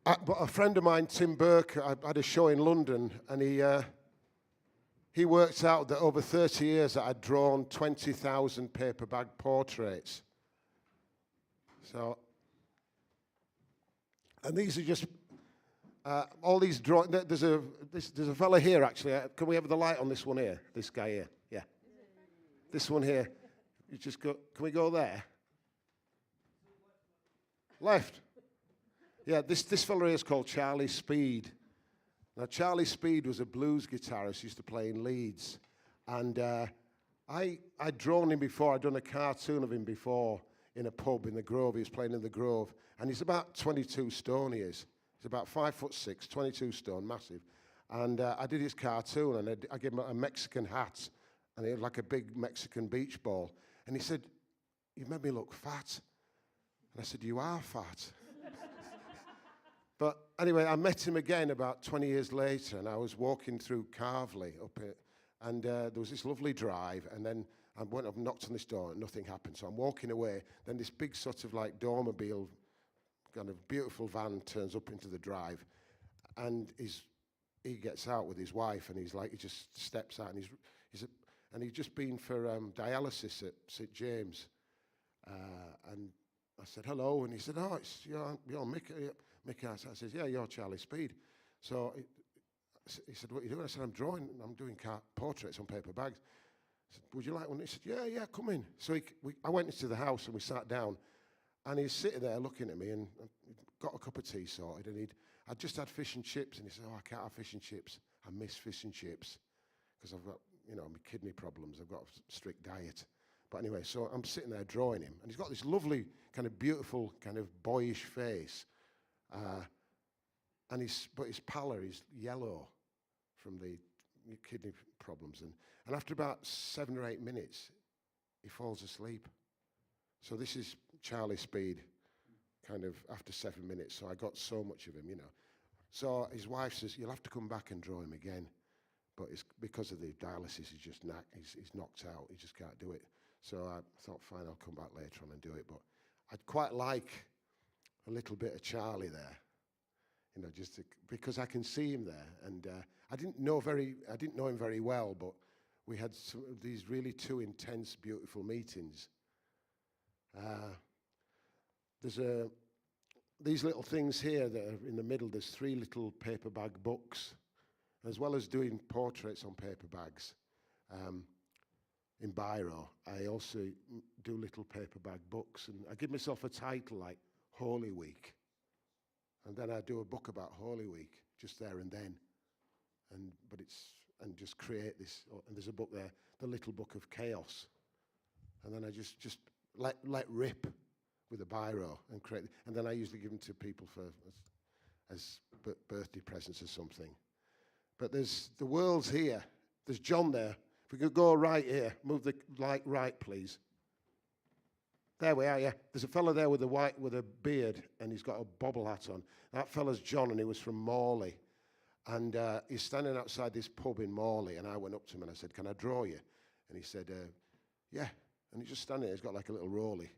But a friend of mine, Tim Burke, I had a show in London, and he worked out that over 30 years that I'd drawn 20,000 paper bag portraits. So, and these are just all these drawings. There's a fella here actually. Can we have the light on this one here? This guy here, yeah. This one here. You just go. Can we go there? Left. Yeah, this fella here is called Charlie Speed. Now, Charlie Speed was a blues guitarist, used to play in Leeds. And I'd drawn him before, I'd done a cartoon of him before in a pub in the Grove. He was playing in the Grove. And he's about 22 stone, he is. He's about 5'6", 22 stone, massive. And I did his cartoon, and I gave him a Mexican hat, and he had like a big Mexican beach ball. And he said, you made me look fat. And I said, you are fat. But anyway, I met him again about 20 years later, and I was walking through Carveley up it, and there was this lovely drive, and then I went up and knocked on this door, and nothing happened. So I'm walking away, then this big sort of like dormobile, kind of beautiful van turns up into the drive, and he gets out with his wife, and he just steps out, and he's just been for dialysis at St James, and I said hello, and he said, oh, you're Mik. Mik Artistik. I said, yeah, you're Charlie Speed. So he said, what are you doing? I said, I'm doing portraits on paper bags. I said, would you like one? He said, yeah, come in. So I went into the house and we sat down, and he's sitting there looking at me, and got a cup of tea sorted, and I'd just had fish and chips, and he said, oh, I can't have fish and chips. I miss fish and chips because I've got, my kidney problems. I've got a strict diet. But anyway, so I'm sitting there drawing him, and he's got this lovely, kind of beautiful, kind of boyish face. But his pallor is yellow from the kidney problems. And after about 7 or 8 minutes, he falls asleep. So this is Charlie Speed, kind of after 7 minutes. So I got so much of him, you know. So his wife says, you'll have to come back and draw him again. But it's because of the dialysis, he's knocked out. He just can't do it. So I thought, fine, I'll come back later on and do it. But I'd quite like a little bit of Charlie there, you know, because I can see him there. And I didn't know him very well, but we had these really two intense, beautiful meetings. There's these little things here that are in the middle. There's 3 little paper bag books, as well as doing portraits on paper bags. In Biro, I also do little paper bag books, and I give myself a title like Holy Week, and then I do a book about Holy Week just there and then, and just create this. And there's a book there, the Little Book of Chaos, and then I just let rip with a biro and create. And then I usually give them to people as birthday presents or something. But there's the world's here. There's John there. If we could go right here, move the light right, please. There we are, yeah. There's a fella there with a beard, and he's got a bobble hat on. That fella's John, and he was from Morley. And he's standing outside this pub in Morley, and I went up to him and I said, can I draw you? And he said, yeah. And he's just standing there. He's got like a little rolly.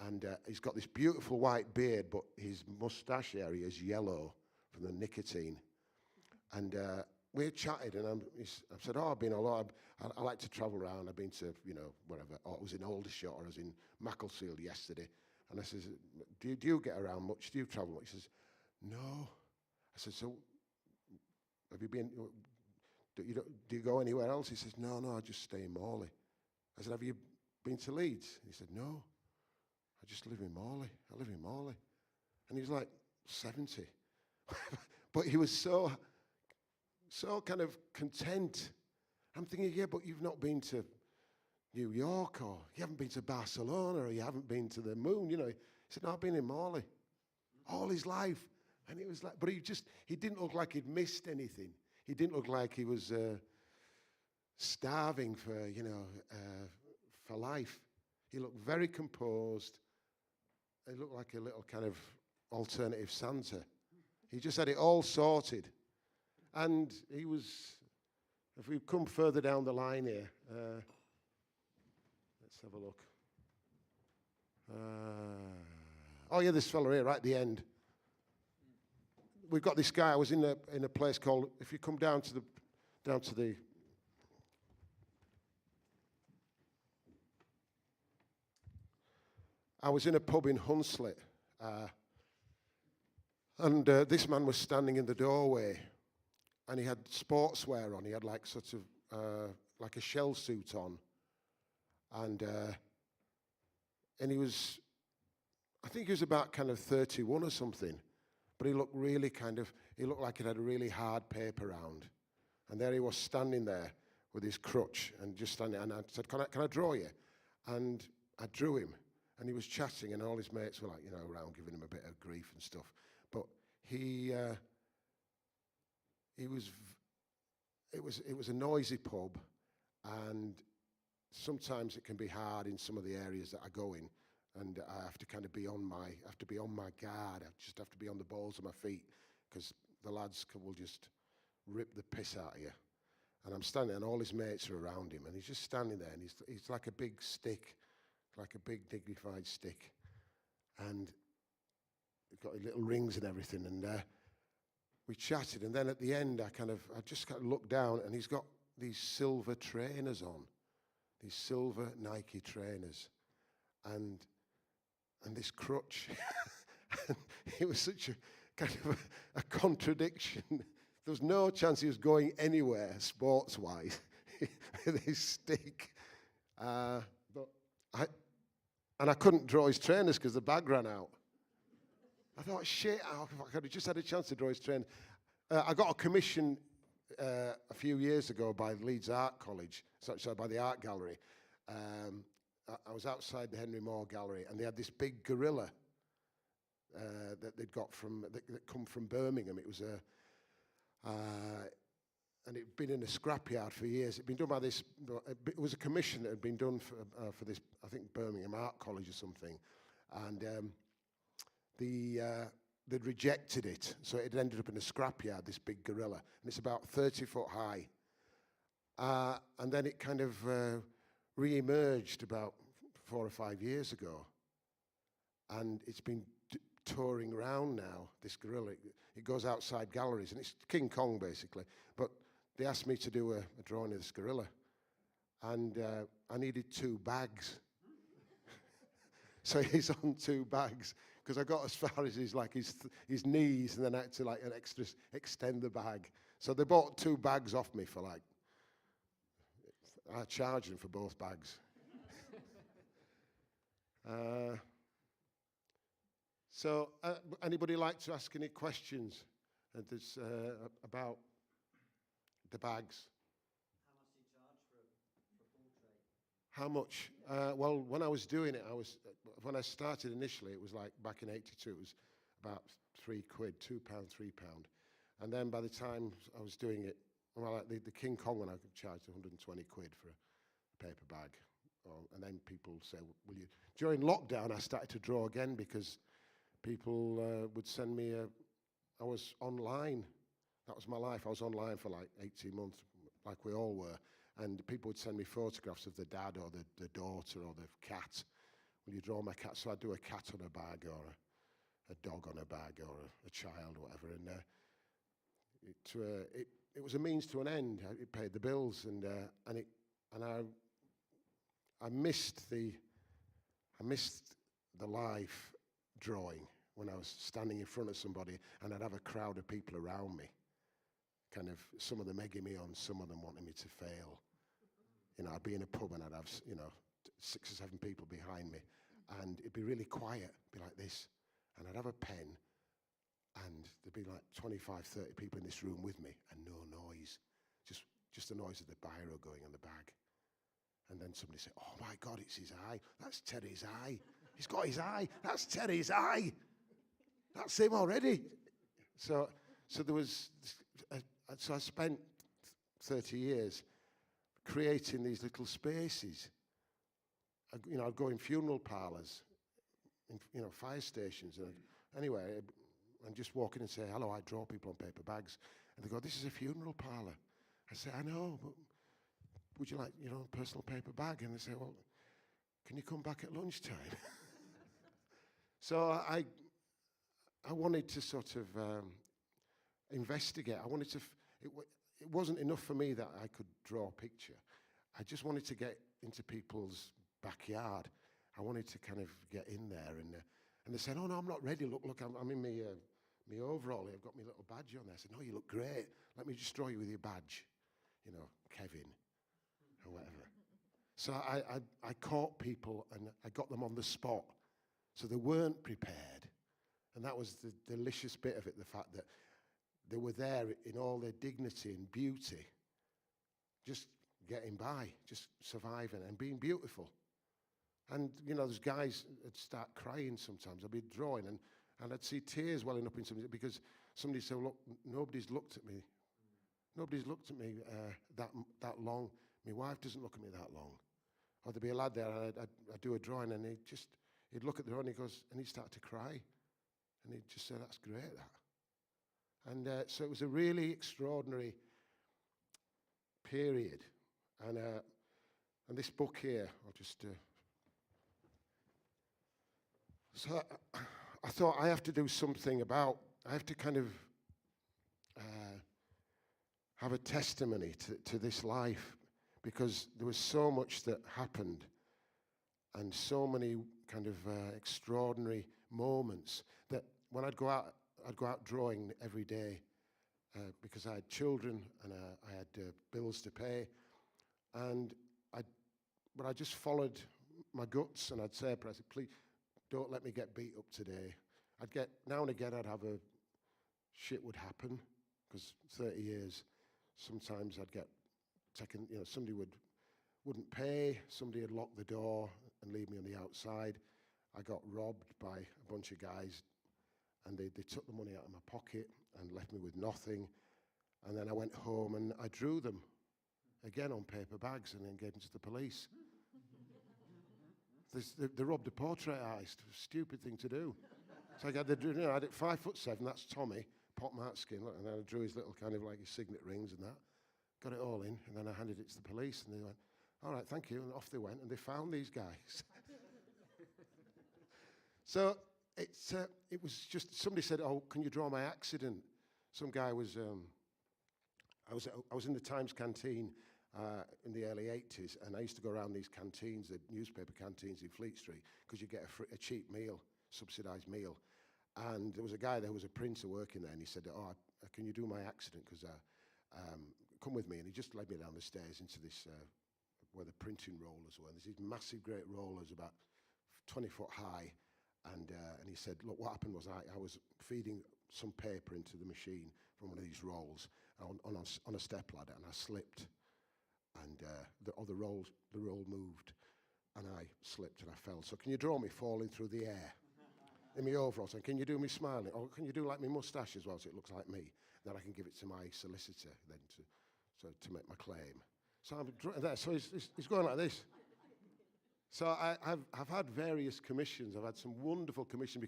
And he's got this beautiful white beard, but his moustache area is yellow from the nicotine. And we chatted, and I said, I've been a lot. I like to travel around. I've been to, wherever. I was in Aldershot, or I was in Macclesfield yesterday. And I says, do you get around much? Do you travel much? He says, no. I said, so have you been, do you go anywhere else? He says, no, I just stay in Morley. I said, have you been to Leeds? He said, no. I just live in Morley. I live in Morley. And he was like 70. But he was so kind of content. I'm thinking, yeah, but you've not been to New York, or you haven't been to Barcelona, or you haven't been to the moon, He said, no, I've been in Morley all his life. And it was like, but he didn't look like he'd missed anything. He didn't look like he was starving for life. He looked very composed. He looked like a little kind of alternative Santa. He just had it all sorted. And he was, if we come further down the line here, let's have a look. Oh yeah, this fella here right at the end. We've got this guy. I was in a place called, if you come down to the I was in a pub in Hunslet, and this man was standing in the doorway, and he had sportswear on. He had like sort of like a shell suit on, and he was, I think he was about kind of 31 or something, but he looked really he looked like he had a really hard paper round, and there he was standing there with his crutch and just standing. And I said, "Can I draw you?" And I drew him. And he was chatting, and all his mates were like, around giving him a bit of grief and stuff. But it was a noisy pub, and sometimes it can be hard in some of the areas that I go in, and I have to kind of be on my guard. I just have to be on the balls of my feet, because the lads will just rip the piss out of you. And I'm standing, and all his mates are around him, and he's just standing there, and he's like a big stick. Like a big dignified stick, and he's got little rings and everything. And we chatted, and then at the end, I just kind of looked down, and he's got these silver trainers on, these silver Nike trainers, and this crutch. And it was such a kind of a contradiction. There was no chance he was going anywhere sports-wise with his stick, but I couldn't draw his trainers because the bag ran out. I thought, shit, I could have just had a chance to draw his trainers. I got a commission a few years ago by Leeds Art College, sorry, by the Art Gallery. I was outside the Henry Moore Gallery, and they had this big gorilla that they'd got that come from Birmingham. It was and it'd been in a scrapyard for years. It'd been done by this. It was a commission that had been done for this I think Birmingham Art College or something, and they'd rejected it, so it ended up in a scrapyard, this big gorilla, and it's about 30 foot high. And then it kind of re-emerged about 4 or 5 years ago, and it's been touring around now, this gorilla. It goes outside galleries, and it's King Kong, basically. But they asked me to do a drawing of this gorilla, and I needed 2 bags. So he's on 2 bags, because I got as far as his knees, and then I had to an extra extend the bag. So they bought 2 bags off me for I charged them for both bags. So anybody like to ask any questions about the bags? How much do you charge for a portrait? How much? Well, when I was doing it, when I started initially, it was back in '82, it was about £3, £2, £3. And then by the time I was doing it, well, the King Kong one, I could charge 120 quid for a paper bag. And then people say, will you? During lockdown, I started to draw again because people would send me I was online. That was my life. I was online for 18 months, like we all were. And people would send me photographs of the dad or the daughter or the cat. Will you draw my cat? So I'd do a cat on a bag or a dog on a bag or a child or whatever. And it was a means to an end. It paid the bills, and I missed the live drawing when I was standing in front of somebody and I'd have a crowd of people around me, kind of some of them egging me on, some of them wanting me to fail. I'd be in a pub and I'd have 6 or 7 people behind me, and it'd be really quiet, be like this, and I'd have a pen, and there'd be 25, 30 people in this room with me, and no noise, just the noise of the biro going on the bag. And then somebody said, oh my God, it's his eye. That's Terry's eye. He's got his eye. That's Terry's eye. That's him already. So there was, so I spent 30 years creating these little spaces. I'd go in funeral parlours, in fire stations. And anyway, and just walk in and say, hello, I draw people on paper bags. And they go, this is a funeral parlour. I say, I know, but would you like a personal paper bag? And they say, well, can you come back at lunchtime? So I wanted to sort of investigate. I wanted to, it wasn't enough for me that I could draw a picture. I just wanted to get into people's backyard. I wanted to kind of get in there, and they said, oh no, I'm not ready. Look, I'm in my overall. I've got my little badge on there. I said, no, you look great. Let me just draw you with your badge. Kevin. Or whatever. So I caught people and I got them on the spot. So they weren't prepared. And that was the delicious bit of it, the fact that they were there in all their dignity and beauty, just getting by, just surviving and being beautiful. And, those guys would start crying sometimes. I'd be drawing and I'd see tears welling up in somebody because somebody said, look, nobody's looked at me. Nobody's looked at me that long. My wife doesn't look at me that long. Or there'd be a lad there, and I'd do a drawing, and he'd look at the drawing, and he'd start to cry. And he'd just say, that's great, that. And so it was a really extraordinary period. And this book here, I'll just... So I thought I have to do something about... I have to kind of have a testimony to this life, because there was so much that happened and so many kind of extraordinary moments that when I'd go out drawing every day because I had children and I had bills to pay, but I just followed my guts, and I'd say, please don't let me get beat up today. Now and again I'd have shit would happen, because 30 years, sometimes I'd get taken, somebody wouldn't pay, somebody had locked the door and leave me on the outside. I got robbed by a bunch of guys, and they took the money out of my pocket and left me with nothing. And then I went home and I drew them again on paper bags and then gave them to the police. they robbed a portrait artist. Stupid thing to do. So I had I had it 5'7", that's Tommy, pockmarked skin, look, and then I drew his little kind of like his signet rings and that. Got it all in, and then I handed it to the police, and they went, all right, thank you, and off they went, and they found these guys. So it was just, somebody said, oh, can you draw my accident? Some guy was, I was in the Times canteen in the early 80s, and I used to go around these canteens, the newspaper canteens in Fleet Street, because you get a cheap meal, subsidised meal. And there was a guy there who was a printer working there, and he said, oh, can you do my accident? Because come with me. And he just led me down the stairs into this, where the printing rollers were. And there's these massive, great rollers about 20 foot high. And he said, look, what happened was I was feeding some paper into the machine from one of these rolls on a step ladder, and I slipped. And the roll moved, and I slipped and I fell. So can you draw me falling through the air? In my overalls, and can you do me smiling? Or can you do like my moustache as well, so it looks like me? Then I can give it to my solicitor then to make my claim. So I'm there. So he's going like this. So I've had various commissions. I've had some wonderful commissions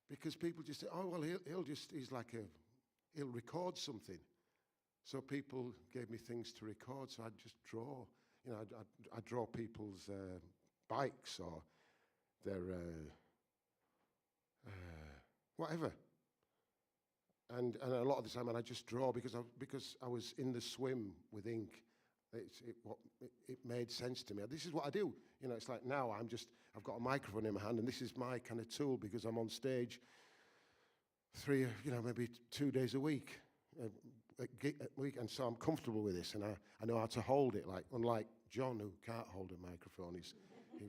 because people just say, oh well, he'll record something. So people gave me things to record, so I'd just draw. You know, I'd draw people's bikes or their whatever. And a lot of the time, I just draw because I was in the swim with ink. It made sense to me. This is what I do. You know, it's like now I've got a microphone in my hand, and this is my kind of tool because I'm on stage maybe 2 days a week. And so I'm comfortable with this, and I know how to hold it. Like unlike John, who can't hold a microphone, he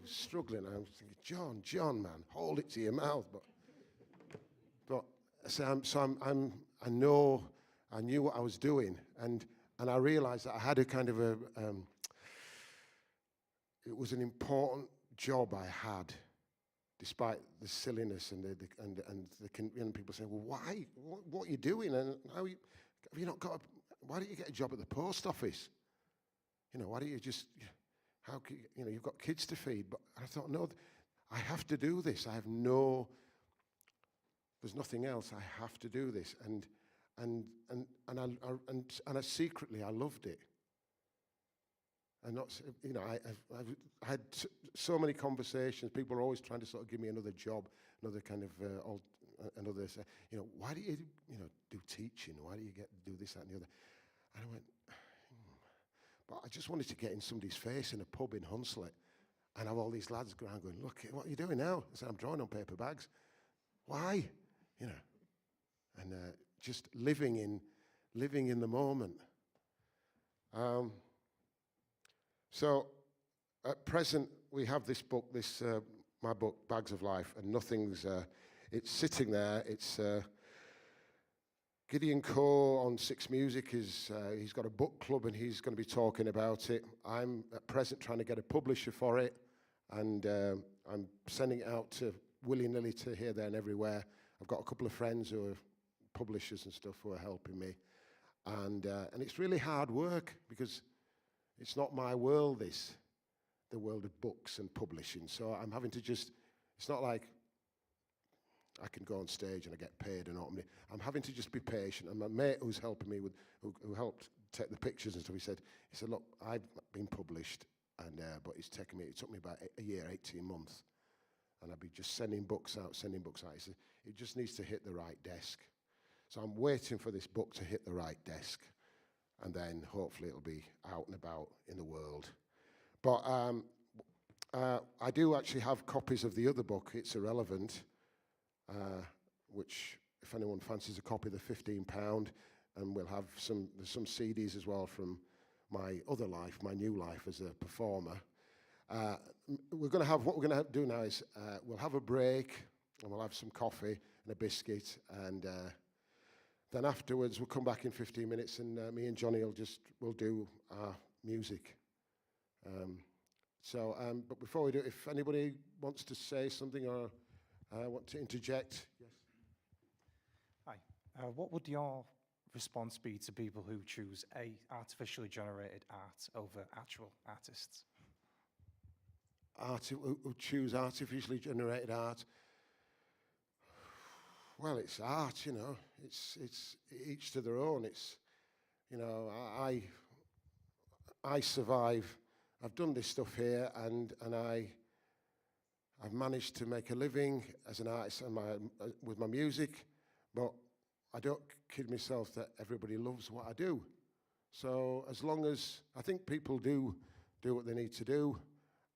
was struggling. I was thinking, John, man, hold it to your mouth. But I knew what I was doing, and I realised that I had a kind of it was an important job I had, despite the silliness and people saying, well, why? What are you doing? And have you not got? Why don't you get a job at the post office? You know, why don't you just? How can you've got kids to feed? But I thought, no, I have to do this. There's nothing else. I have to do this, and I secretly I loved it. And not, I've had so many conversations. People are always trying to sort of give me another job, another kind of another. Why do you do teaching? Why do you do this, that, and the other? And I went, but I just wanted to get in somebody's face in a pub in Hunslet, and have all these lads around going, look, what are you doing now? I said, I'm drawing on paper bags. Why? And just living in the moment. So at present we have this book, my book, Bags of Life, and nothing's. It's sitting there. It's Gideon Coe on Six Music he's got a book club and he's going to be talking about it. I'm at present trying to get a publisher for it, and I'm sending it out to willy-nilly to here, there, and everywhere. I've got a couple of friends who are publishers and stuff who are helping me, and it's really hard work because it's not my world, the world of books and publishing. So I'm having to it's not like I can go on stage and I get paid and all. I'm having to just be patient. And my mate who's helping me who helped take the pictures and stuff, he said, look, I've been published, but it took me about a year, 18 months. And I'd be just sending books out. He said, it just needs to hit the right desk. So I'm waiting for this book to hit the right desk, and then hopefully it'll be out and about in the world. But I do actually have copies of the other book, It's Irrelevant, which, if anyone fancies a copy, they're £15, and we'll have some CDs as well from my other life, my new life as a performer. What we're going to do now is we'll have a break, and we'll have some coffee and a biscuit, and then afterwards we'll come back in 15 minutes, and me and Johnny will do our music. But before we do, if anybody wants to say something or want to interject, yes. Hi. What would your response be to people who choose artificially generated art over actual artists? who choose artificially generated art. Well, it's art, you know. It's each to their own. It's, you know, I survive. I've done this stuff here, and I've managed to make a living as an artist and with my music, but I don't kid myself that everybody loves what I do. So as long as I think people do what they need to do,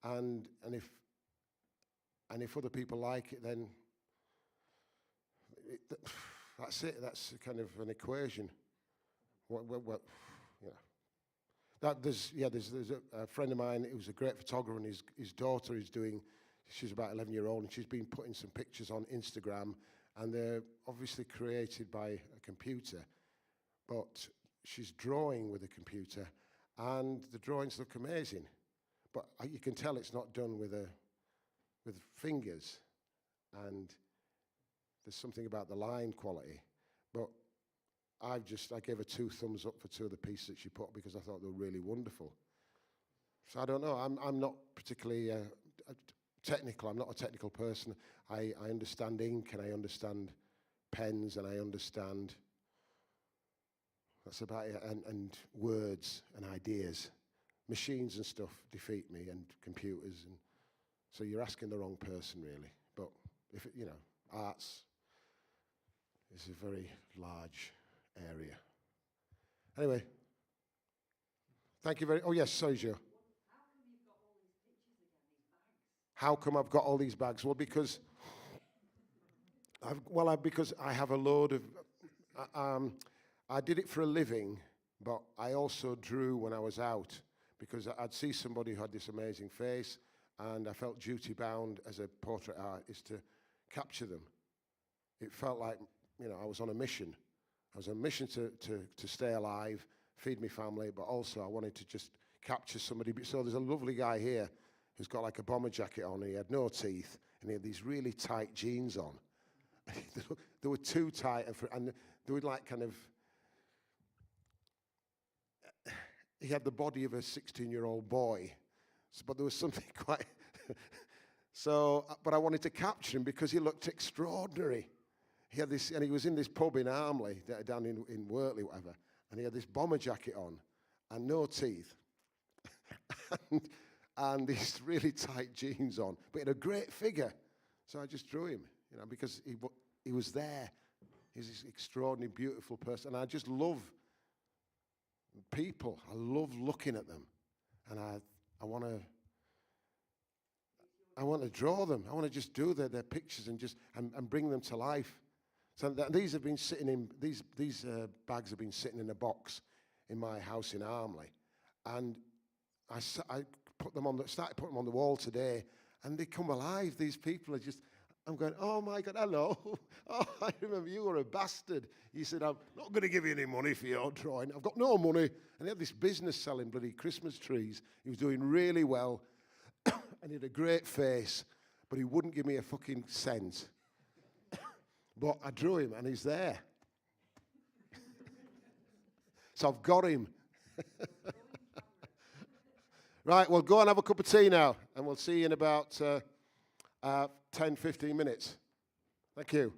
and if other people like it, then that's it. That's kind of an equation. What you know. There's a friend of mine who's a great photographer, and his daughter is doing. She's about 11-year-old, and she's been putting some pictures on Instagram, and they're obviously created by a computer, but she's drawing with a computer, and the drawings look amazing. But you can tell it's not done with fingers, and there's something about the line quality. But I gave her 2 thumbs up for 2 of the pieces that she put because I thought they were really wonderful. So I don't know. I'm not particularly technical. I'm not a technical person. I understand ink, and I understand pens, and I understand. That's about it. And words and ideas. Machines and stuff defeat me, and computers, and so you're asking the wrong person, really. But if you know, arts is a very large area. Anyway, thank you very. Oh yes, sorry, Joe. How come I've got all these bags? Well, because because I have a load of. I did it for a living, but I also drew when I was out because I'd see somebody who had this amazing face, and I felt duty bound as a portrait artist to capture them. It felt like, you know, I was on a mission. I was on a mission to stay alive, feed my family, but also I wanted to just capture somebody. So there's a lovely guy here who's got like a bomber jacket on, and he had no teeth, and he had these really tight jeans on. They were too tight, and they were like kind of. He had the body of a 16-year-old boy, but there was something quite. So, but I wanted to capture him because he looked extraordinary. He had this, and he was in this pub in Armley, down in Wortley, whatever, and he had this bomber jacket on, and no teeth, and these really tight jeans on, but he had a great figure. So I just drew him, you know, because he was there. He's this extraordinary, beautiful person, and I just love people. I love looking at them, and I want to draw them. I want to just do their pictures and bring them to life. So these have been sitting in these bags have been sitting in a box in my house in Armley, and I started putting them on the wall today, and they come alive. These people are just. I'm going, oh my God, hello. Oh, I remember you were a bastard. He said, I'm not going to give you any money for your drawing. I've got no money. And he had this business selling bloody Christmas trees. He was doing really well. And he had a great face, but he wouldn't give me a fucking cent. But I drew him, and he's there. So I've got him. Right, well, go and have a cup of tea now, and we'll see you in about 10, 15 minutes. Thank you.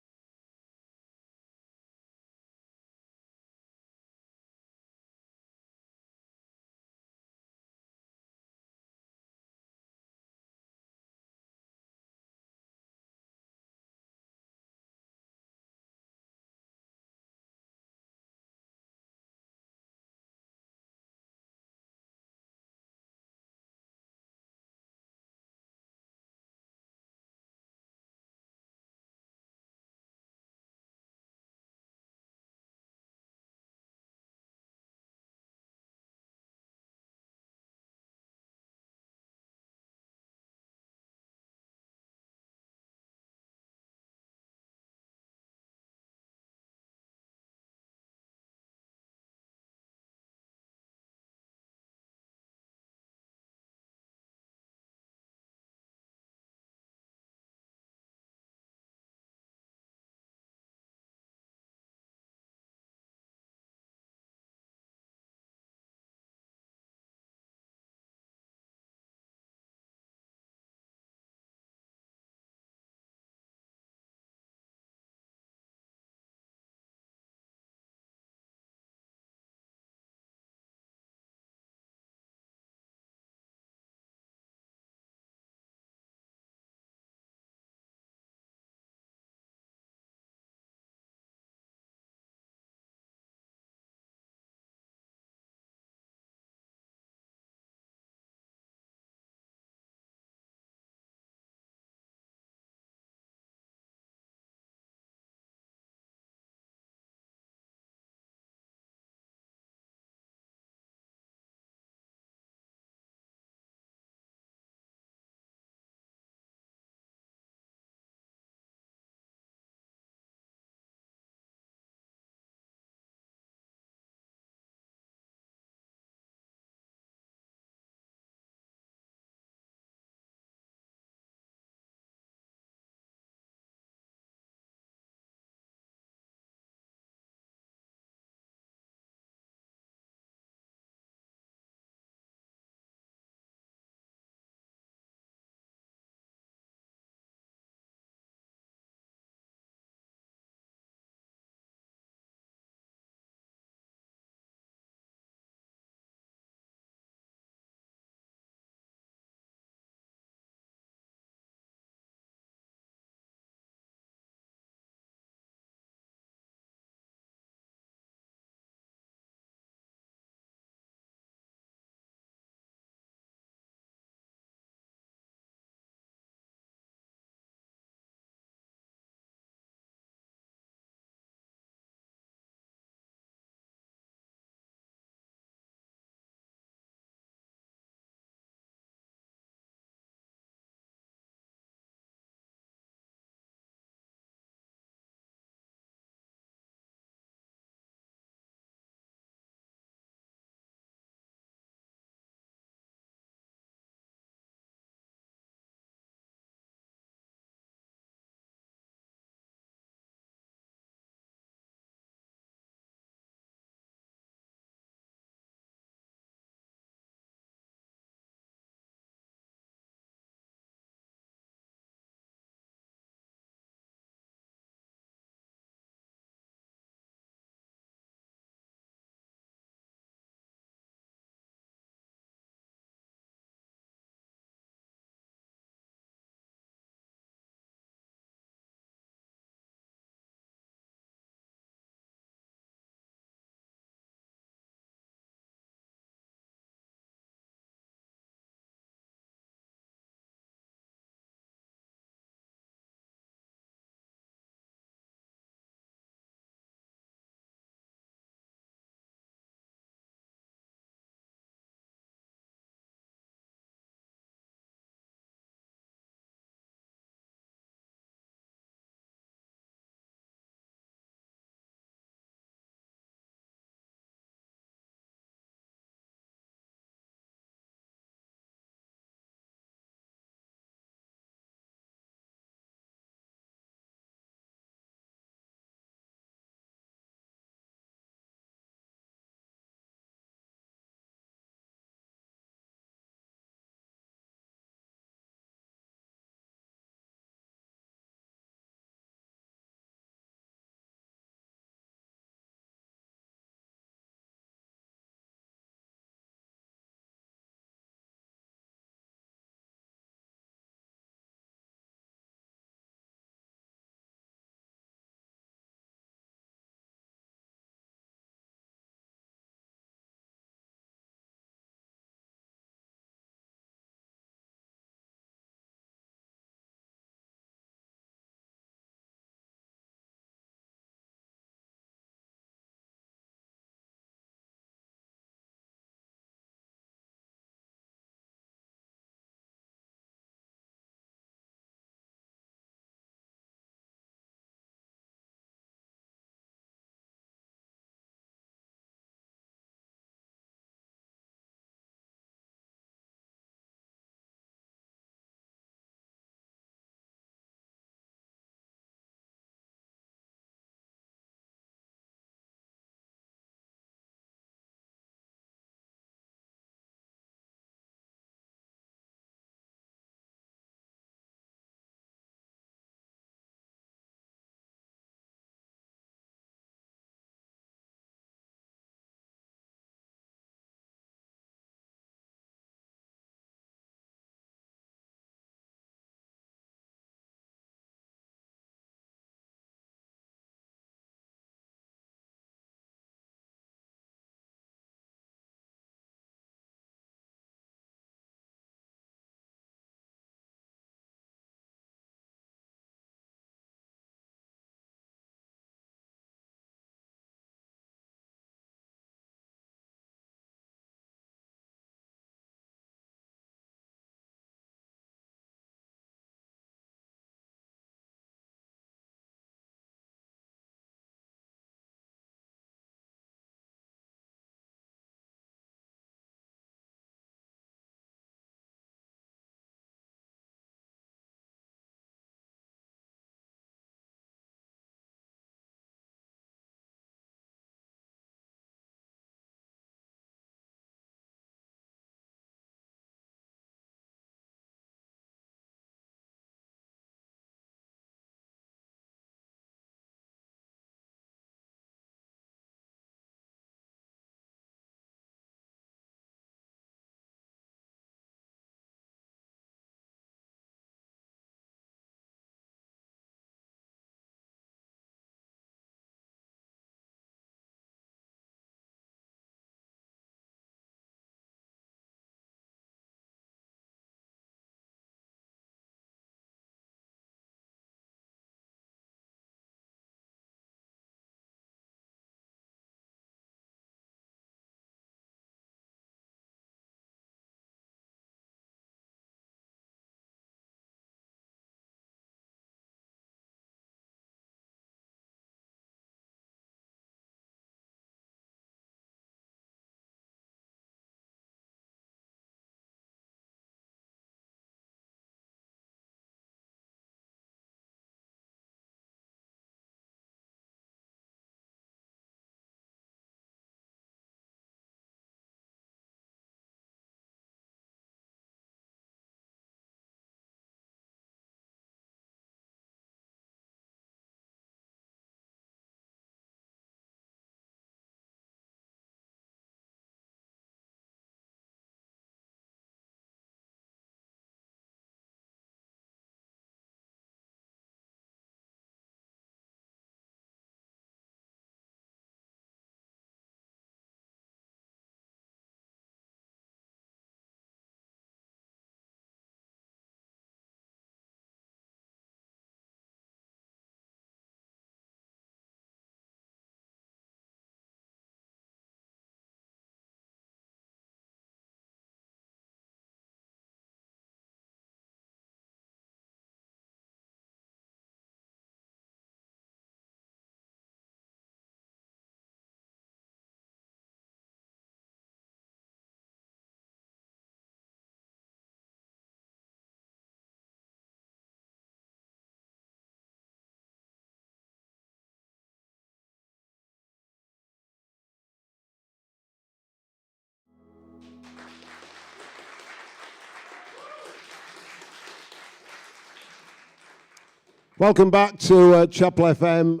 Welcome back to Chapel FM,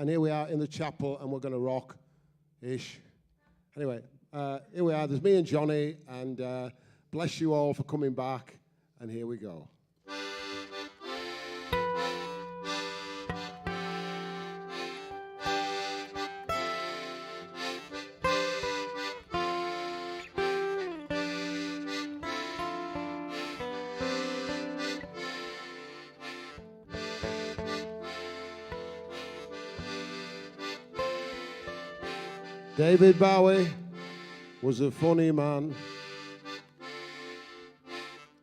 and here we are in the chapel, and we're going to rock-ish. Anyway, here we are. There's me and Johnny, and bless you all for coming back, and here we go. David Bowie was a funny man.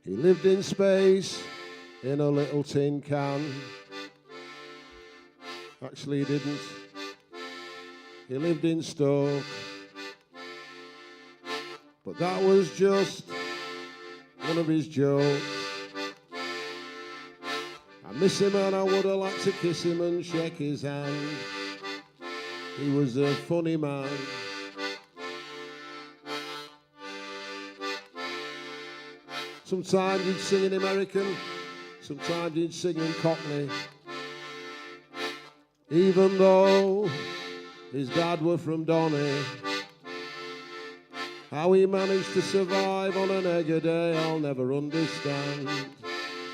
He lived in space in a little tin can. Actually, he didn't. He lived in Stoke. But that was just one of his jokes. I miss him and I would have liked to kiss him and shake his hand. He was a funny man. Sometimes he'd sing in American, sometimes he'd sing in Cockney. Even though his dad were from Donny. How he managed to survive on an egg a day, I'll never understand.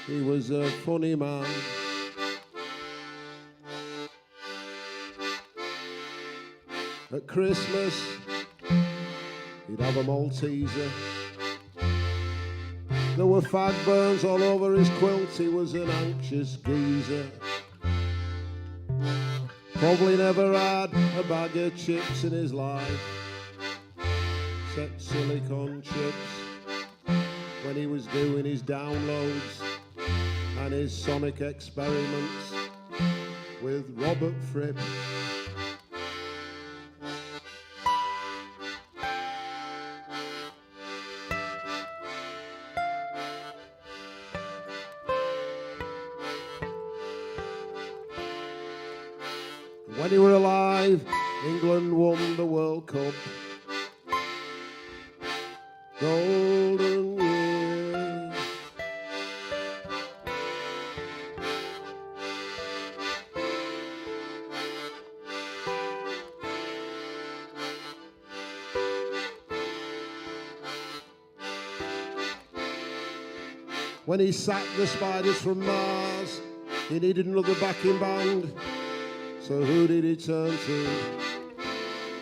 He was a funny man. At Christmas, he'd have a Malteser. There were fag burns all over his quilt, he was an anxious geezer. Probably never had a bag of chips in his life, except silicone chips, when he was doing his downloads and his sonic experiments with Robert Fripp. When he were alive, England won the World Cup. Golden years. When he sacked the Spiders from Mars, he needed another backing band. So who did he turn to?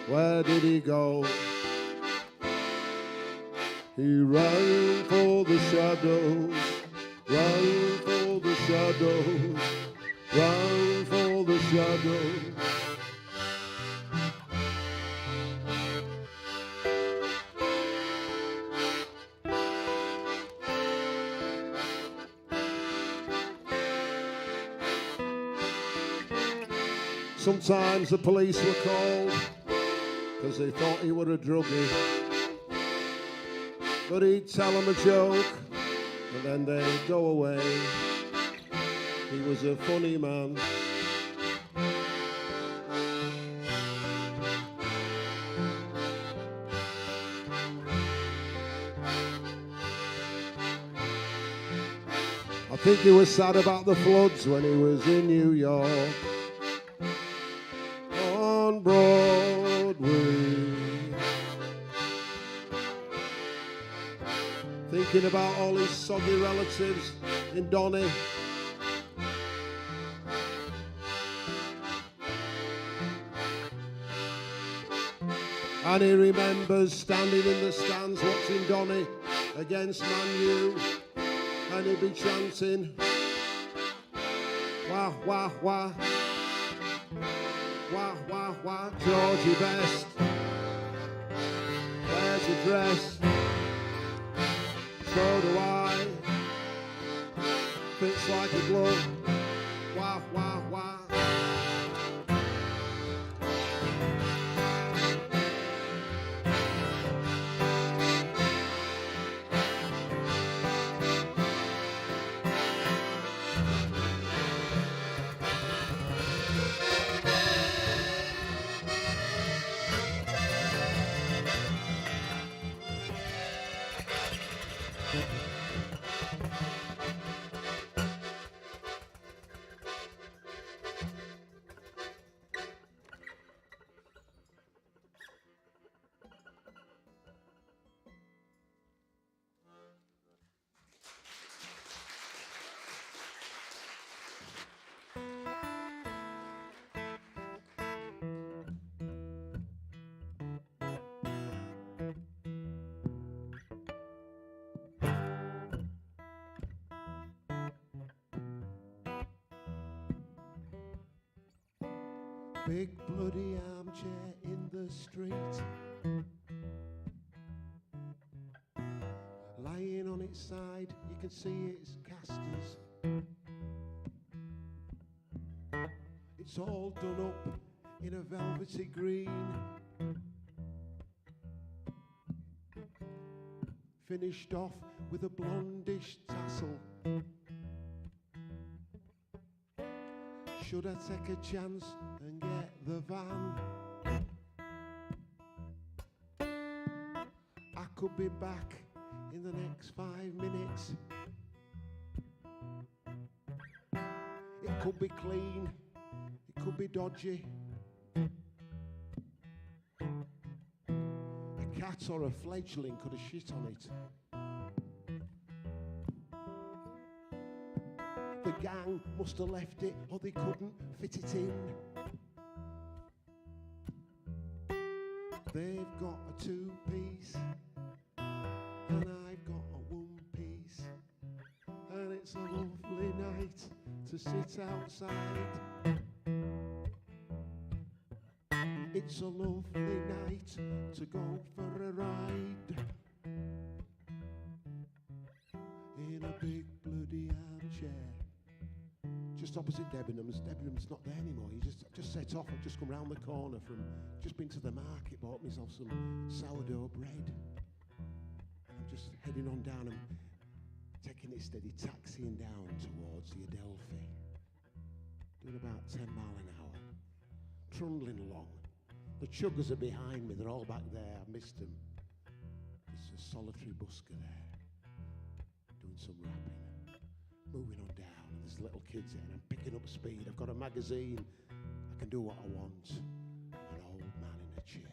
Where did he go? He ran for the shadows, ran for the shadows, ran for the shadows. Sometimes the police were called because they thought he were a druggie. But he'd tell them a joke and then they'd go away. He was a funny man. I think he was sad about the floods when he was in New York. On Broadway, thinking about all his soggy relatives in Donny. And he remembers standing in the stands watching Donny against Man U, and he'd be chanting, wah, wah, wah. Wah, wah, wah, Georgie Best, wears a dress, so do I, fits like a glove, wah, wah, wah. big bloody armchair in the street, lying on its side, you can see its casters. It's all done up in a velvety green, finished off with a blondish tassel. Should I take a chance and get the van? I could be back in the next 5 minutes. It could be clean, it could be dodgy. A cat or a fledgling could have shit on it. The gang must have left it, or they couldn't fit it in. They've got a 2-piece, and I've got a 1-piece, and it's a lovely night to sit outside. It's a lovely night to go for a ride in a big bloody armchair. Just opposite Debenhams. Debenhams not there anymore. You just set off. I've just come round the corner from, just been to the market, bought myself some sourdough bread. I'm just heading on down and taking it steady, taxiing down towards the Adelphi. Doing about 10 miles an hour. Trundling along. The chuggers are behind me. They're all back there. I missed them. There's a solitary busker there. Doing some rapping. Moving on down. There's little kids there, and I'm picking up speed. I've got a magazine. I can do what I want. I'm an old man in a chair.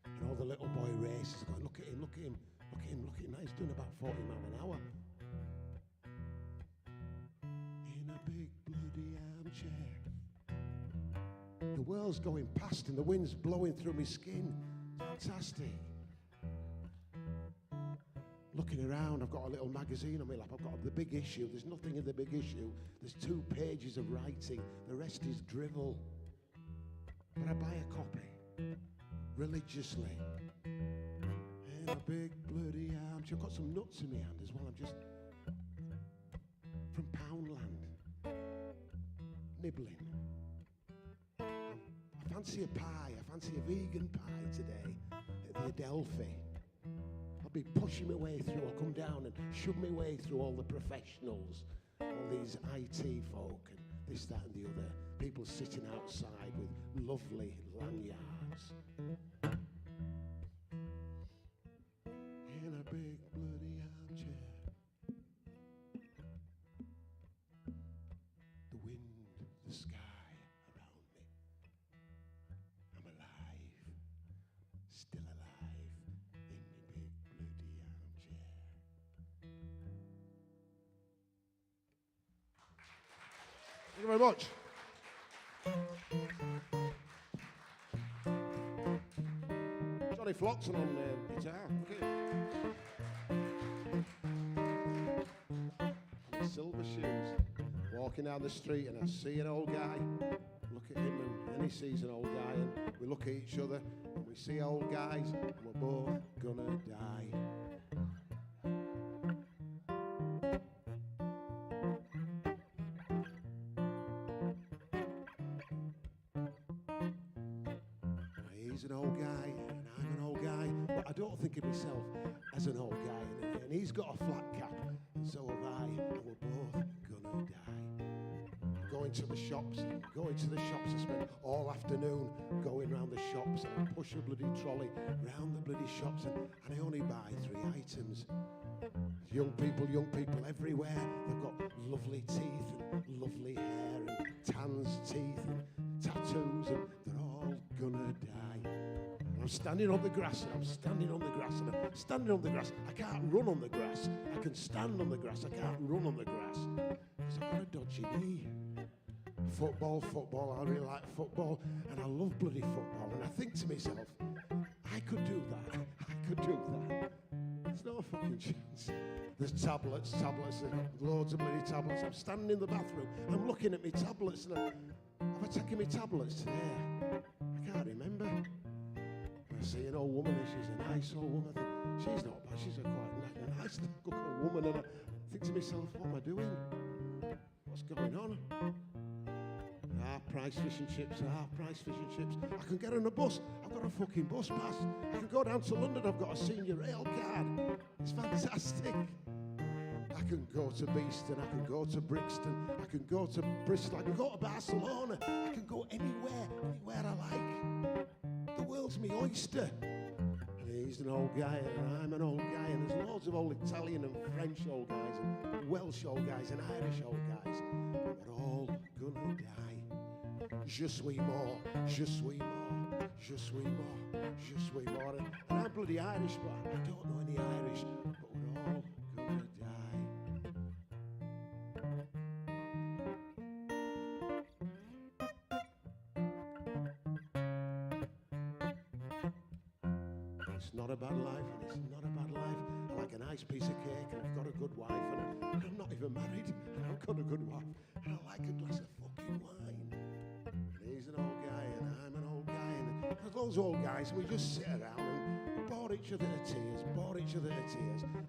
And all the little boy racers are going, look at him, look at him, look at him, look at him. Now he's doing about 40 miles an hour. In a big bloody armchair. The world's going past and the wind's blowing through my skin. Fantastic. Looking around, I've got a little magazine on my lap. I've got the big issue. There's nothing in the big issue. There's 2 pages of writing. The rest is drivel. But I buy a copy religiously. In a big bloody armchair. I've got some nuts in my hand as well. I'm just from Poundland. Nibbling. I fancy a pie. I fancy a vegan pie today at the Adelphi. I'll be pushing my way through. I'll come down and shove my way through all the professionals, all these IT folk and this, that and the other. People sitting outside with lovely lanyards. In a big bloody armchair. The wind, the sky around me. I'm alive, still alive, in my big bloody armchair. Thank you very much. Johnny Floxen on guitar. Look at him. And his silver shoes. Walking down the street and I see an old guy. Look at him and he sees an old guy and we look at each other and we see old guys and we're both gonna die. He's an old guy and I'm an old guy, but I don't think of myself as an old guy. And he's got a flat cap, and so have I, and we're both gonna die. Going to the shops, I spend all afternoon going round the shops, and I push a bloody trolley round the bloody shops, and I only buy 3 items. Young people everywhere, they've got lovely teeth and lovely hair and tans teeth and tattoos, and they're all gonna die. I'm standing on the grass, and I'm standing on the grass, and I'm standing on the grass. I can't run on the grass. I can stand on the grass. I can't run on the grass because I've got a dodgy knee. Football, I really like football, and I love bloody football. And I think to myself, I could do that. There's no fucking chance. There's tablets, there's loads of bloody tablets. I'm standing in the bathroom, I'm looking at my tablets, and have I taken my tablets today? I can't remember. I see an old woman, and she's a nice old woman. I think, she's not bad, she's a quite nice looking woman, and I think to myself, what am I doing? What's going on? Half-price fish and chips, half-price fish and chips. I can get on a bus. I've got a fucking bus pass. I can go down to London. I've got a senior rail card. It's fantastic. I can go to Beeston. I can go to Brixton. I can go to Bristol. I can go to Barcelona. I can go anywhere I like. The world's my oyster. And he's an old guy, and I'm an old guy, and there's loads of old Italian and French old guys, and Welsh old guys, and Irish old guys. And we're all gonna die. Je suis mort, je suis mort, je suis mort, je suis mort. And I'm bloody Irish, but I don't know any Irish, but we're all gonna die. It's not a bad life, and it's not a bad life. I like a nice piece of cake, and I've got a good wife, and I'm not even married, and I've got a good wife, and I like a glass of fucking wine. He's an old guy and I'm an old guy, and there's those old guys, and we just sit around and bore each other to tears,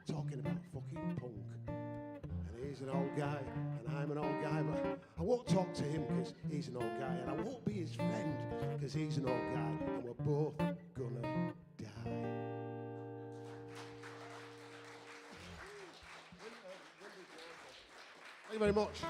talking about fucking punk. And he's an old guy and I'm an old guy, but I won't talk to him because he's an old guy, and I won't be his friend because he's an old guy, and we're both gonna die. Thank you very much.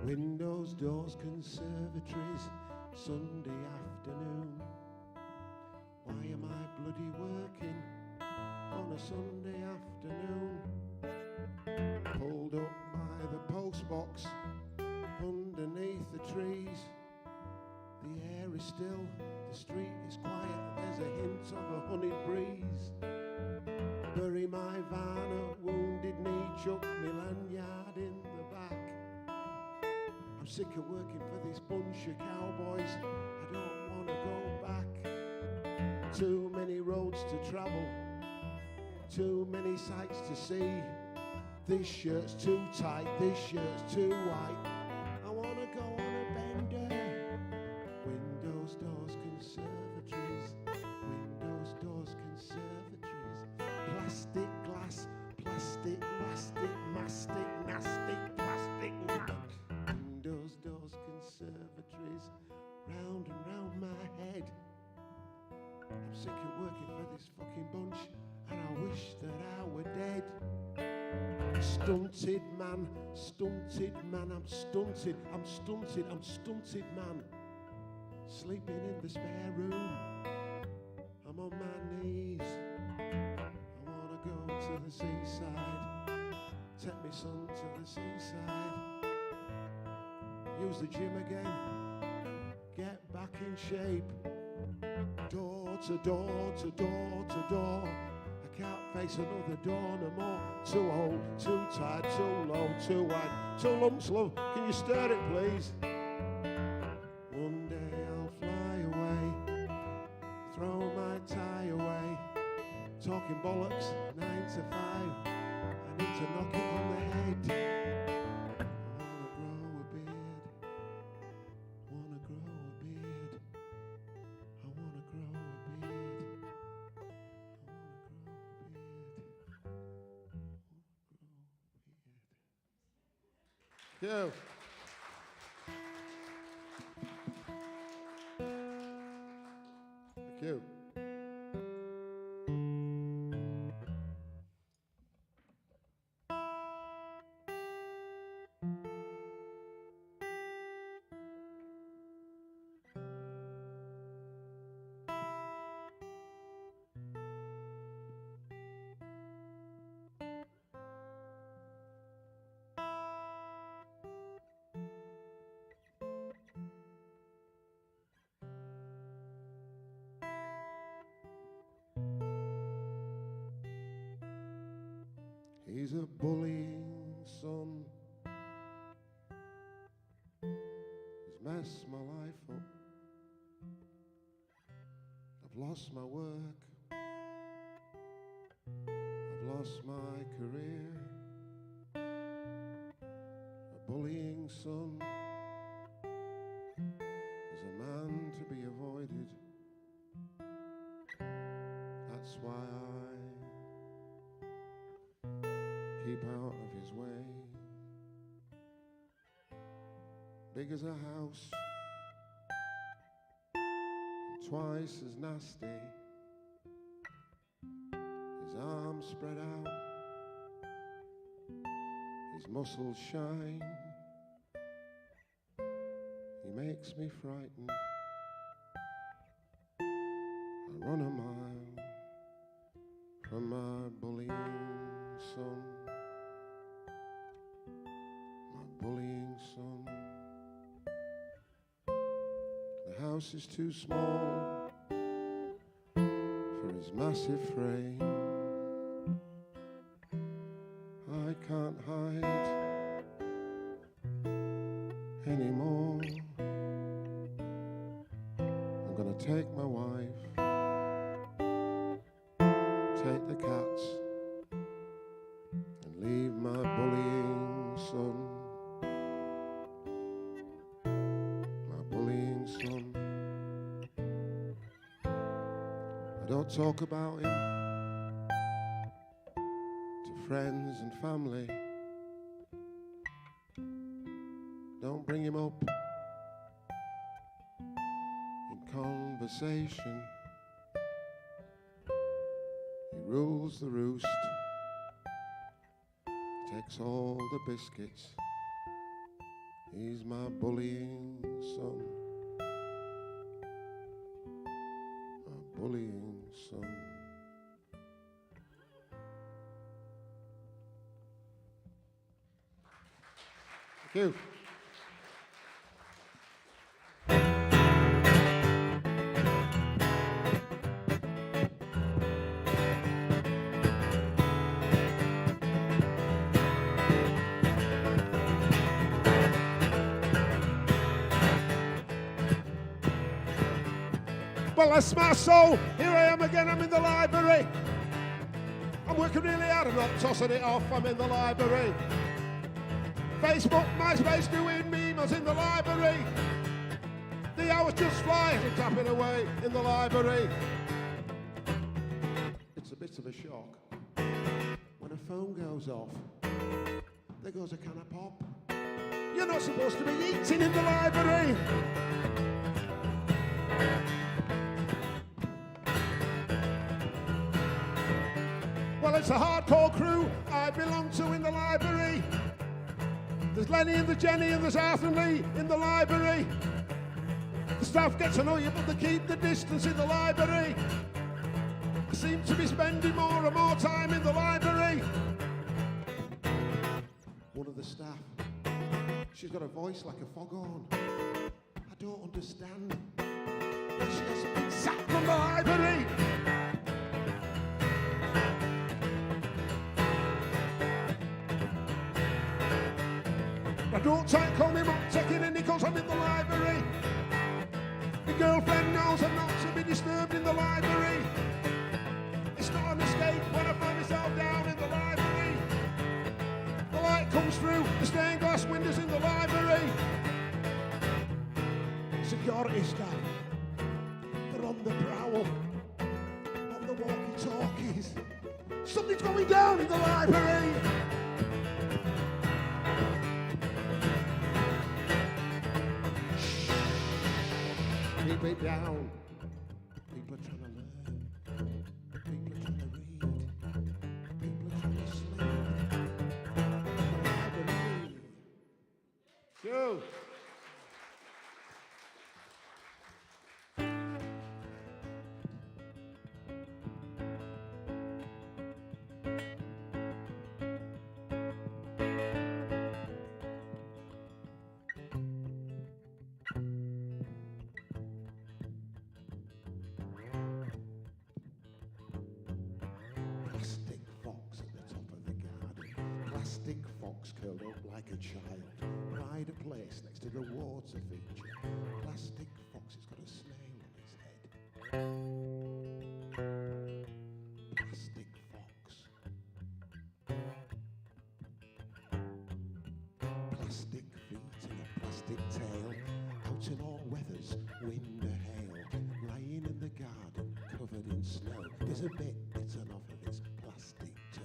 Windows, doors, conservatories, Sunday afternoon. Why am I bloody working on a Sunday afternoon? Pulled up by the postbox, underneath the trees. The air is still, the street is quiet, there's a hint of a honeyed breeze. Bury my van at Wounded Knee, chuck me lanyard in the back. I'm sick of working for this bunch of cowboys, I don't want to go back. Too many roads to travel, too many sights to see. This shirt's too tight, this shirt's too white. I want to go on a bender. Windows, doors, conservatories. Windows, doors, conservatories. Plastic, glass, plastic, mastic, mastic, nastic, plastic, windows, doors, conservatories. Round and round my head. I'm sick of working for this fucking bunch, and I wish that I were dead. Stunted man, I'm stunted, I'm stunted, I'm stunted man. Sleeping in the spare room, I'm on my knees. I wanna go to the seaside, take me son to the seaside. Use the gym again, get back in shape. Door to door to door to door. I can't face another door no more. Too old, too tired, too low, too wide. 2 lumps, love, can you stir it please? One day I'll fly away, throw my tie away. Talking bollocks, 9 to 5. I need to knock it on the head. Yeah. Thank you. He's a bullying son. He's messed my life up. I've lost my work. I've lost my career. A bullying son is a man to be avoided. That's why I keep out of his way. Big as a house, and twice as nasty. His arms spread out, his muscles shine. He makes me frightened. I run a mile from my bullying son. My bullying son. The house is too small for his massive frame. I can't hide anymore. I'm gonna take my wife, take the cats, and leave my bullying son. My bullying son. I don't talk about him to friends and family. Don't bring him up in conversation. He rules the roost, takes all the biscuits. He's my bullying son. My bullying son. Thank you. Bless my soul, here I am again, I'm in the library. I'm working really hard, I'm not tossing it off, I'm in the library. Facebook, MySpace, doing memes in the library. The hours just fly as I'm tapping away in the library. It's a bit of a shock when a phone goes off. There goes a can of pop. You're not supposed to be eating in the library. Well, it's a hardcore crew I belong to in the library. There's Lenny and the Jenny and there's Arthur and Lee in the library. The staff get to know you, but they keep the distance in the library. They seem to be spending more and more time in the library. One of the staff, she's got a voice like a foghorn. I don't understand. But she hasn't been sacked from the library. I don't try and call me up, taking any calls, I'm in the library. My girlfriend knows I'm not to be disturbed in the library. It's not an escape when I find myself down in the library. The light comes through the stained glass windows in the library. Security staff, they're on the prowl, on the walkie-talkies. Something's going down in the library. Keep it down. People are trying to learn. People are trying to read. People are trying to sleep. I believe. Go. Plastic box at the top of the garden. plastic fox curled up like a child. Pride of place next to the water feature. Plastic fox has got a snail on his head. Plastic fox. Plastic feet and a plastic tail. Out in all weathers, wind or hail. Lying in the garden, covered in snow. There's a bit bitten off of his plastic toe.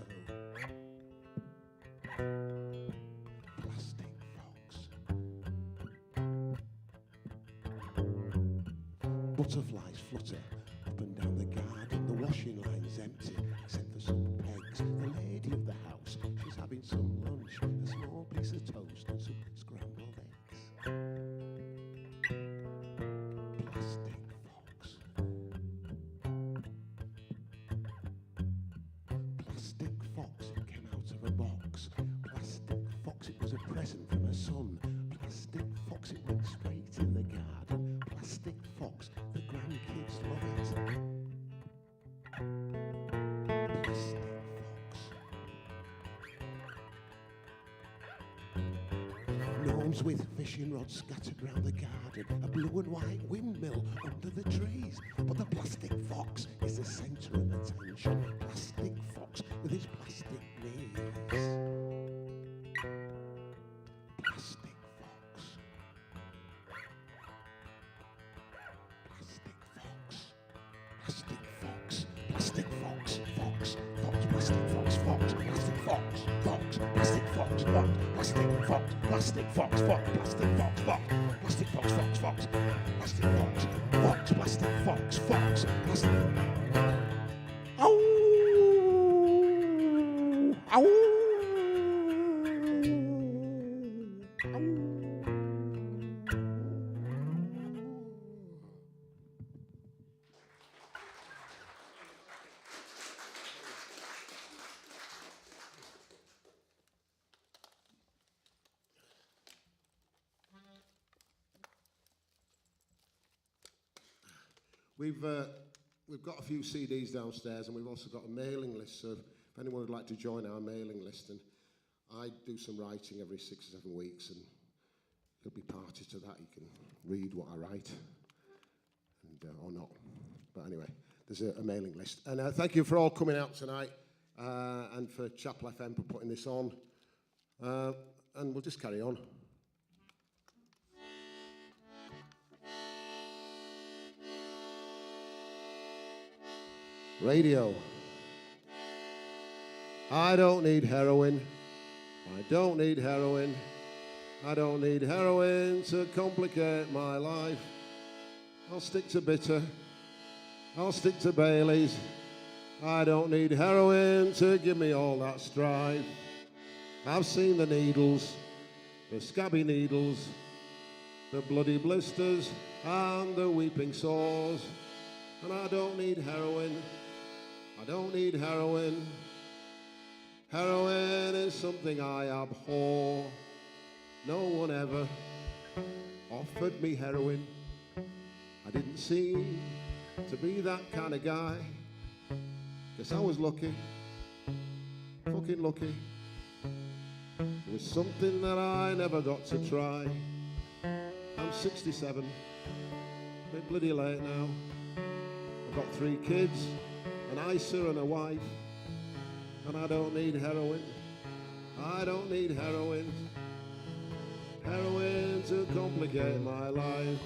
Plastic fox. Butterflies flutter up and down the garden. The washing line's empty, except for some pegs. The lady of the house, she's having some lunch. A small piece of toast and some scrambled eggs. Plastic fox. Plastic fox, it came out of a box. Plastic fox, it was a present from her son. Plastic fox, it went straight in the garden. Plastic fox, the grandkids love it. Plastic fox. Gnomes with fishing rods scattered round the garden. A blue and white windmill under the trees. But the plastic fox is the centre of attention. Plastic fox with his plastic knees. Plastic fox. Plastic fox. Plastic fox. Plastic fox. Fox. Fox. Plastic fox. Fox. Plastic fox. Fox. Plastic fox. Fox. Plastic fox. Plastic fox. Fox. Plastic fox. Fox. Plastic fox. Fox. Fox. Plastic fox. Fox. Plastic fox. Fox. Plastic. Ow! Ow! We've got a few CDs downstairs, and we've also got a mailing list. So if anyone would like to join our mailing list, and I do some writing every 6 or 7 weeks, and you'll be party to that. You can read what I write, and or not. But anyway, there's a mailing list. And thank you for all coming out tonight, and for Chapel FM for putting this on. And we'll just carry on. Radio. I don't need heroin. I don't need heroin. I don't need heroin to complicate my life. I'll stick to bitter. I'll stick to Baileys. I don't need heroin to give me all that strife. I've seen the needles, the scabby needles, the bloody blisters and the weeping sores. And I don't need heroin. I don't need heroin. Heroin is something I abhor. No one ever offered me heroin. I didn't seem to be that kind of guy. Guess I was lucky, fucking lucky. It was something that I never got to try. I'm 67, a bit bloody late now. I've got 3 kids, an ISA and a wife, and I don't need heroin. I don't need heroin. Heroin to complicate my life.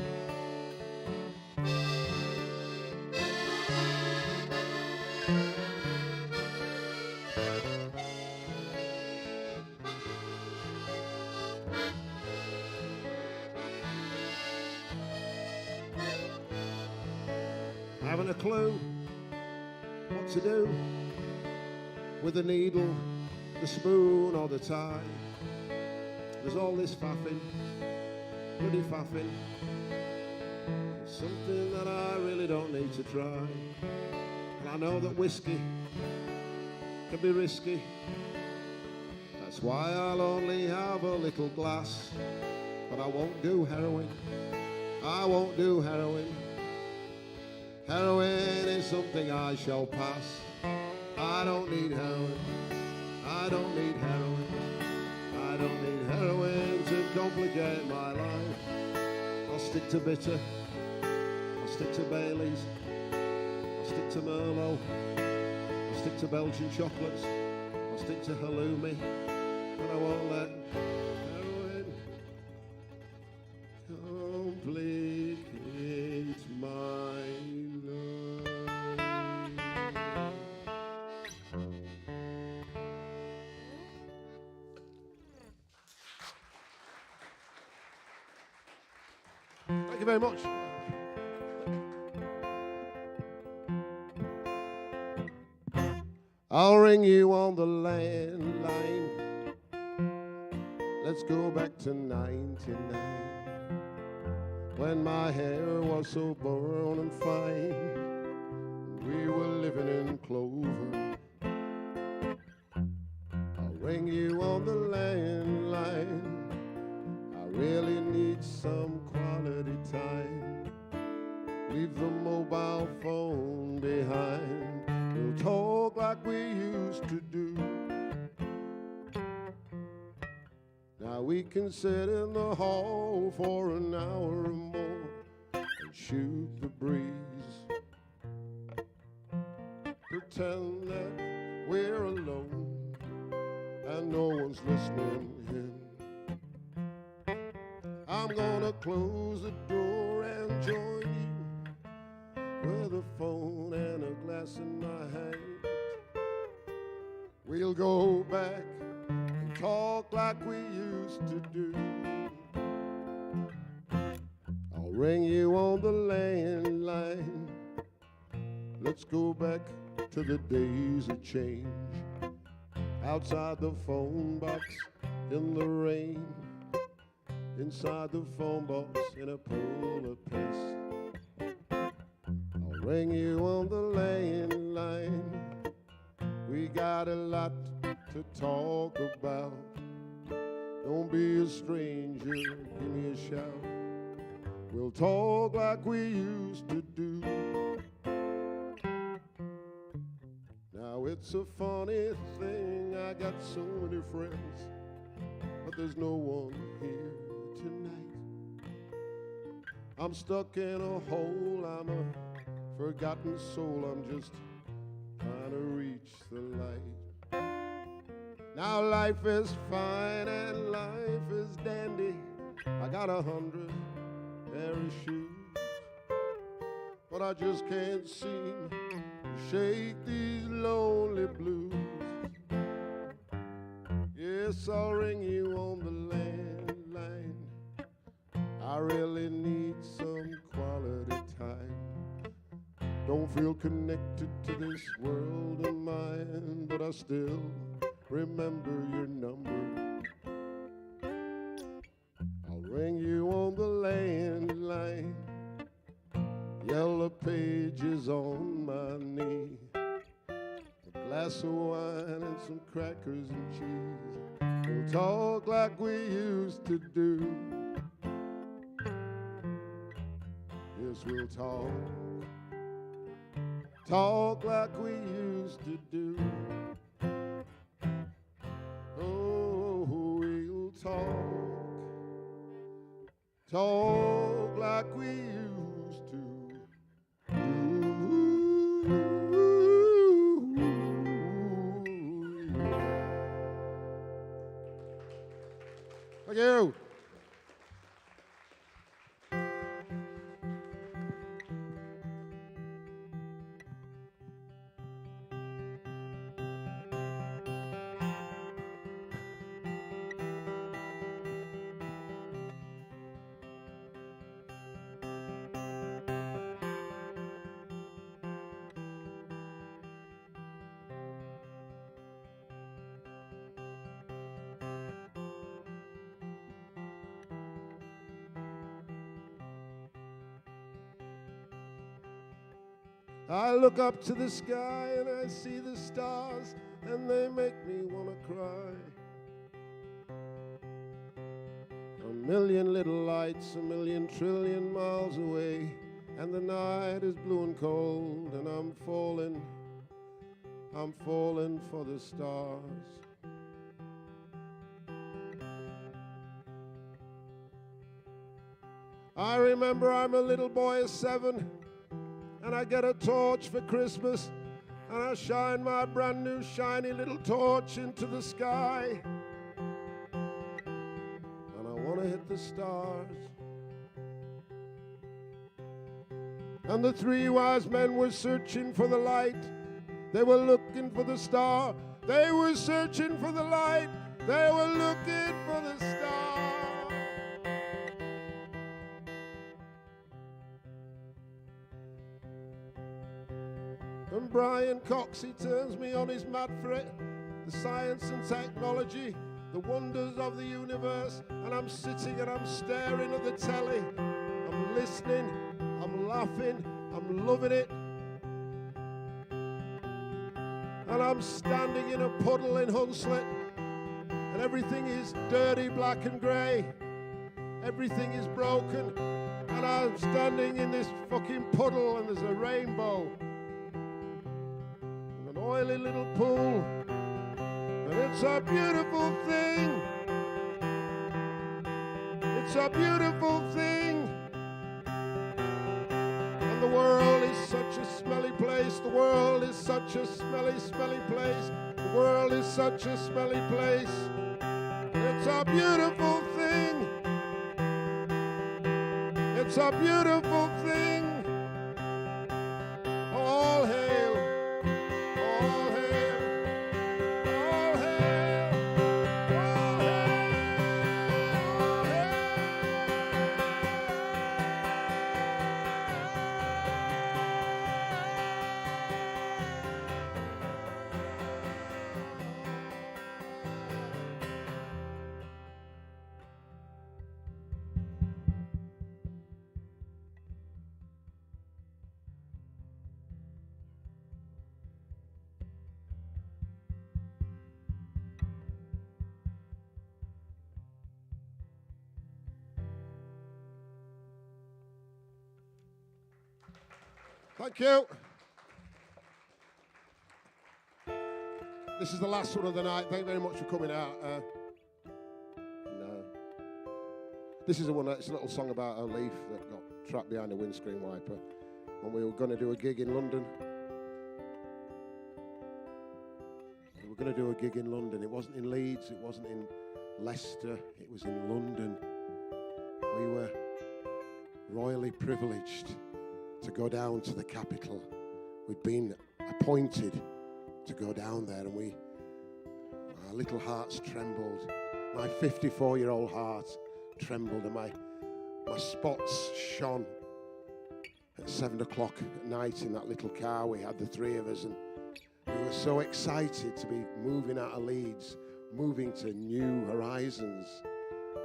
Haven't a clue what to do with the needle, the spoon or the tie. There's all this faffing, bloody faffing. It's something that I really don't need to try. And I know that whiskey can be risky. That's why I'll only have a little glass. But I won't do heroin. I won't do heroin. Heroin is something I shall pass. I don't need heroin. I don't need heroin. I don't need heroin to complicate my life. I'll stick to bitter, I'll stick to Baileys, I'll stick to Merlot, I'll stick to Belgian chocolates, I'll stick to halloumi, and I won't let heroin complicate my life. Thank you very much. I'll ring you on the landline. Let's go back to 99, when my hair was so brown and fine. We were living in clover. I'll ring you on the landline. I really need some quality time. Leave the mobile phone behind. We'll talk like we used to do. Now we can sit in the hall for an hour or more and shoot the breeze. Pretend that we're alone and no one's listening in. I'm gonna close the door and join you with a phone and a glass in my hand. We'll go back and talk like we used to do. I'll ring you on the landline. Let's go back to the days of change. Outside the phone box in the rain, inside the phone box in a pool of piss. I'll ring you on the landline. We got a lot to talk about. Don't be a stranger, give me a shout. We'll talk like we used to do. Now it's a funny thing, I got so many friends, but there's no one here tonight. I'm stuck in a hole, I'm a forgotten soul, I'm just trying to reach the light. Now life is fine and life is dandy. I got 100 pair of shoes, but I just can't seem to shake these lonely blues. Yes, I'll ring you on the landline. I really need some quality time. Don't feel connected to this world of mine, but I still remember your number. I'll ring you on the landline. Yellow pages on my knee, a glass of wine and some crackers and cheese. We'll talk like we used to do. Yes, we'll talk like we used to do. Oh, we'll talk like we used to. Thank you. I look up to the sky and I see the stars and they make me want to cry. A million little lights, a million trillion miles away, and the night is blue and cold, and I'm falling for the stars. I remember I'm a little boy of 7, and I get a torch for Christmas, and I shine my brand new shiny little torch into the sky, and I want to hit the stars. And the 3 wise men were searching for the light. They were looking for the star. They were searching for the light. They were looking for the star. And Brian Cox, he turns me on his mad for it. The science and technology, the wonders of the universe. And I'm sitting and I'm staring at the telly. I'm listening, I'm laughing, I'm loving it. And I'm standing in a puddle in Hunslet, and everything is dirty, black and grey. Everything is broken, and I'm standing in this fucking puddle, and there's a rainbow and an oily little pool, and it's a beautiful thing. It's a beautiful thing. And the world is such a smelly place. The world is such a smelly, smelly place. The world is such a smelly place. It's a beautiful thing. It's a beautiful thing. All hail. All hail. All hail. All hail. Thank you. This is the last one of the night. Thank you very much for coming out. No. This is it's a little song about a leaf that got trapped behind a windscreen wiper when we were going to do a gig in London. We were going to do a gig in London. It wasn't in Leeds. It wasn't in Leicester. It was in London. We were royally privileged to go down to the capital. We'd been appointed to go down there, and our little hearts trembled. My 54-year-old heart trembled, and my spots shone at 7 o'clock at night in that little car. We had the 3 of us, and we were so excited to be moving out of Leeds, moving to new horizons.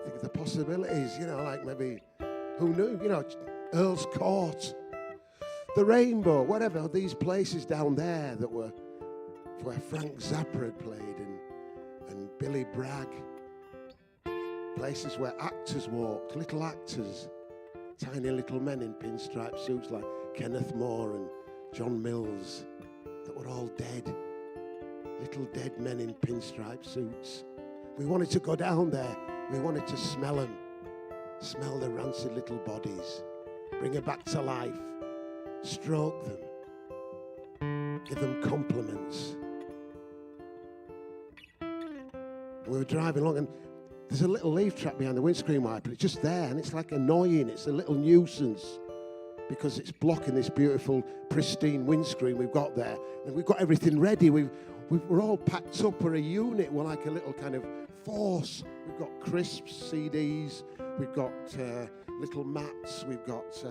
Think of the possibilities, like maybe, who knew, Earl's Court, the Rainbow, whatever, these places down there that were where Frank Zappa had played and Billy Bragg. Places where actors walked, little actors, tiny little men in pinstripe suits like Kenneth Moore and John Mills that were all dead. Little dead men in pinstripe suits. We wanted to go down there. We wanted to smell them. Smell the rancid little bodies. Bring them back to life. Stroke them. Give them compliments. We were driving along, and there's a little leaf trap behind the windscreen wiper. It's just there, and it's like annoying. It's a little nuisance because it's blocking this beautiful, pristine windscreen we've got there. And we've got everything ready. We're all packed up. We're a unit. We're like a little kind of force. We've got crisps, CDs. We've got little mats. We've got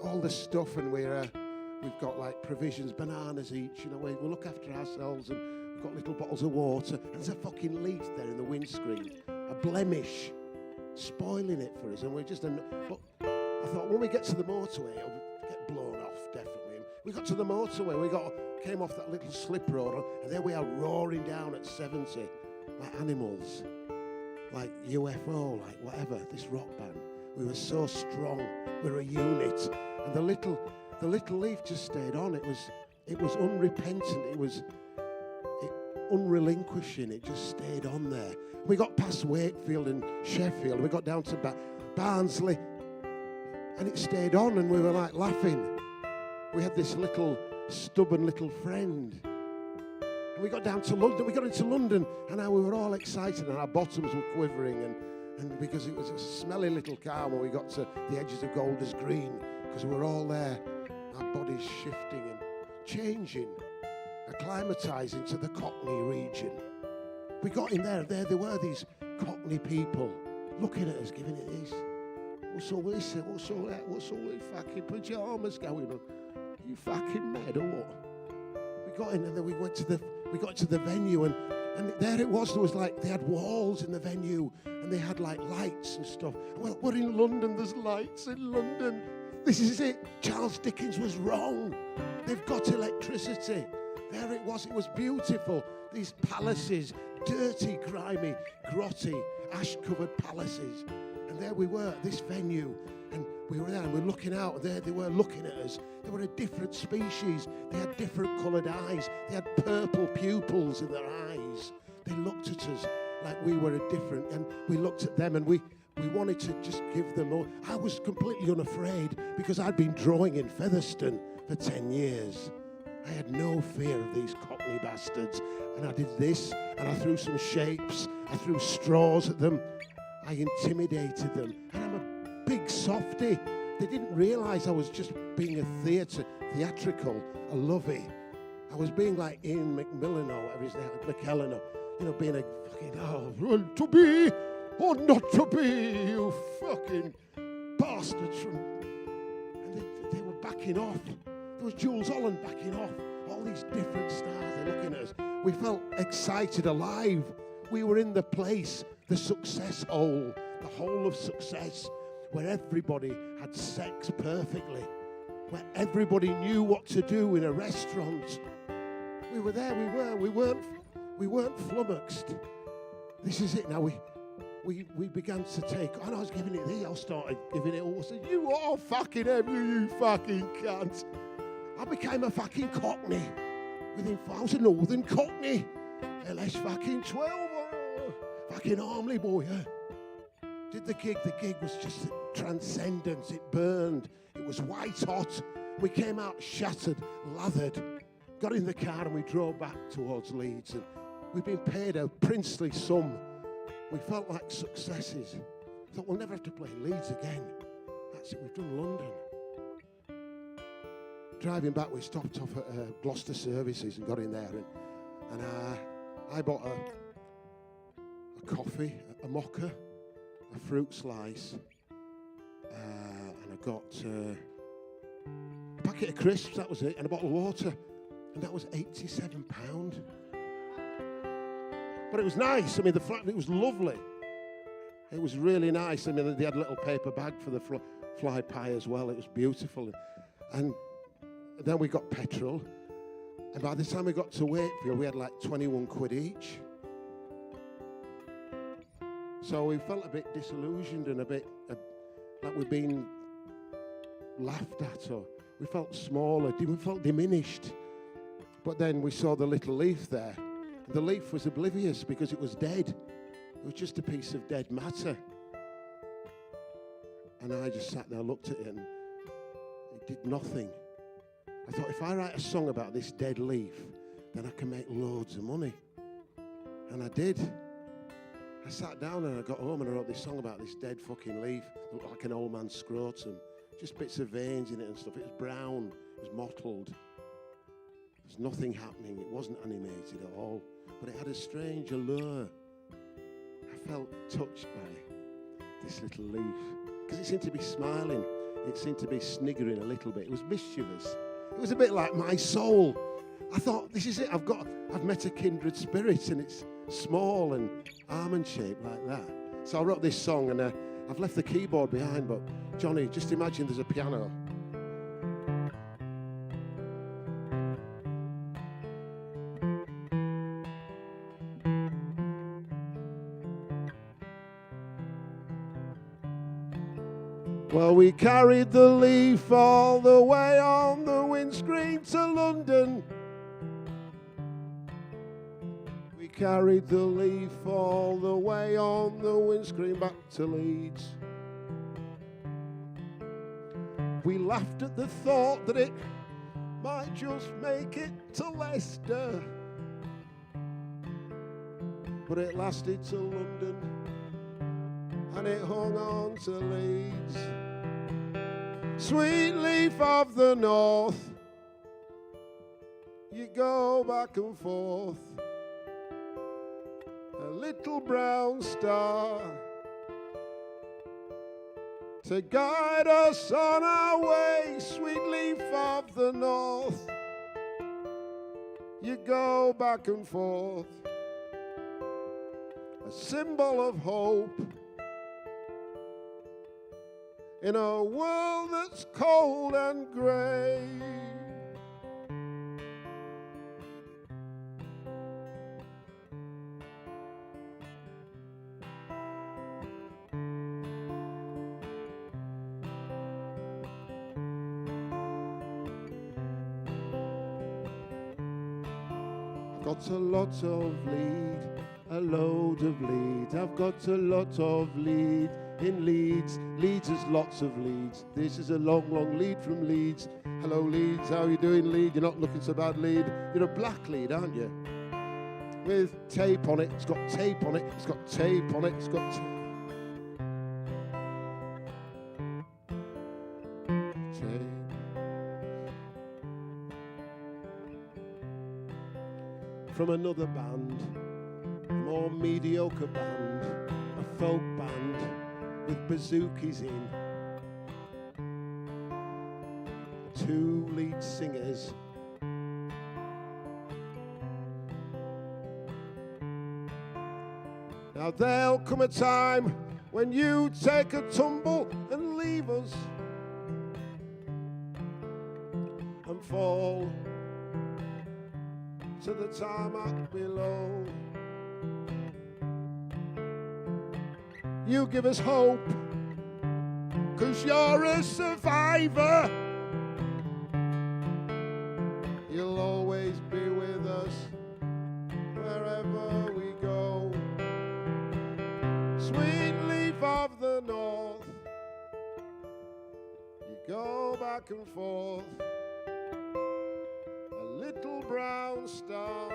all the stuff, and we've got like provisions, bananas each. We look after ourselves, and we've got little bottles of water. And there's a fucking leaf there in the windscreen, a blemish, spoiling it for us. And we're just. But I thought when we get to the motorway, it'll get blown off definitely. And we got to the motorway. Came off that little slip road, and there we are roaring down at 70 like animals, like UFO, like whatever. This rock band. We were so strong. We're a unit, and the little leaf just stayed on. It was unrepentant. It was unrelinquishing. It just stayed on there. We got past Wakefield and Sheffield. We got down to Barnsley, And it stayed on, and we were like laughing. We had this little stubborn little friend. And we got down to London. We got into London, and we were all excited, and our bottoms were quivering, and because it was a smelly little car when we got to the edges of Golders Green, because we were all there, our bodies shifting and changing, acclimatising to the Cockney region. We got in there, and there were these Cockney people looking at us, giving it this. What's all this? What's all that? What's all these fucking pyjamas going on? You fucking mad or what? We got in, and then we got to the venue, and there it was. There was like, they had walls in the venue, and they had like lights and stuff. Well, we're in London. There's lights in London. This is it. Charles Dickens was wrong. They've got electricity. There it was. It was beautiful. These palaces, dirty, grimy, grotty, ash-covered palaces. And there we were at this venue, and we were there, and we were looking out, and there they were looking at us. They were a different species. They had different coloured eyes. They had purple pupils in their eyes. They looked at us like we were a different, and we looked at them, and we wanted to just give them all. I was completely unafraid because I'd been drawing in Featherstone for 10 years. I had no fear of these Cockney bastards. And I did this, and I threw some shapes. I threw straws at them. I intimidated them. And I'm a big softy. They didn't realise I was just being a theatrical, a lovey. I was being like Ian McMillan or whatever his name, McKellen, or, you know, being a fucking, to be or not to be, you fucking bastards. And they were backing off. There was Jules Holland backing off. All these different stars, they're looking at us. We felt excited, alive. We were in the place, the success hole, the hole of success, where everybody had sex perfectly, where everybody knew what to do in a restaurant. We were there, we weren't flummoxed. This is it now. We began to take, and I was giving it the, I started giving it all. I said, you are fucking heavy, you fucking cunt. I became a fucking Cockney. I was a Northern Cockney. LS fucking 12. Fucking Armley boy. Did the gig. The gig was just transcendence. It burned. It was white hot. We came out shattered, lathered. Got in the car and we drove back towards Leeds. And we'd been paid a princely sum. We felt like successes. Thought we'll never have to play Leeds again. That's it. We've done London. Driving back, we stopped off at Gloucester Services and got in there, and I bought a coffee, a mocha, a fruit slice, and I got a packet of crisps, that was it, and a bottle of water, and that was £87. But it was nice. I mean, it was lovely. It was really nice. I mean, they had a little paper bag for the fly pie as well. It was beautiful, and then we got petrol, and by the time we got to Wakefield, we had like 21 quid each. So we felt a bit disillusioned and a bit like we'd been laughed at, or we felt smaller, we felt diminished. But then we saw the little leaf there. And the leaf was oblivious because it was dead. It was just a piece of dead matter. And I just sat there, looked at it, and it did nothing. I thought, if I write a song about this dead leaf, then I can make loads of money. And I did. I sat down and I got home and I wrote this song about this dead fucking leaf. It looked like an old man's scrotum. Just bits of veins in it and stuff. It was brown. It was mottled. There's nothing happening. It wasn't animated at all. But it had a strange allure. I felt touched by this little leaf. Because it seemed to be smiling. It seemed to be sniggering a little bit. It was mischievous. It was a bit like my soul. I thought, this is it. I've met a kindred spirit, and it's small and almond-shaped like that. So I wrote this song, and I've left the keyboard behind, but Johnny, just imagine there's a piano. Well, we carried the leaf all the way on the windscreen to London. We carried the leaf all the way on the windscreen back to Leeds. We laughed at the thought that it might just make it to Leicester, but it lasted to London and it hung on to Leeds. Sweet leaf of the north, you go back and forth, a little brown star to guide us on our way. Sweet leaf of the north, you go back and forth, a symbol of hope in a world that's cold and grey. Got a lot of lead, a load of lead. I've got a lot of lead in Leeds. Leeds has lots of leads. This is a long, long lead from Leeds. Hello, Leeds. How are you doing, lead? You're not looking so bad, lead. You're a black lead, aren't you? With tape on it. It's got tape on it. It's got tape on it. It's got tape. From another band, a more mediocre band, a folk band with bazookas in. 2 lead singers. Now there'll come a time when you take a tumble and leave us and fall to the tarmac below. You give us hope, 'cause you're a survivor. You'll always be with us wherever we go. Sweet leaf of the north, you go back and forth, a little brown star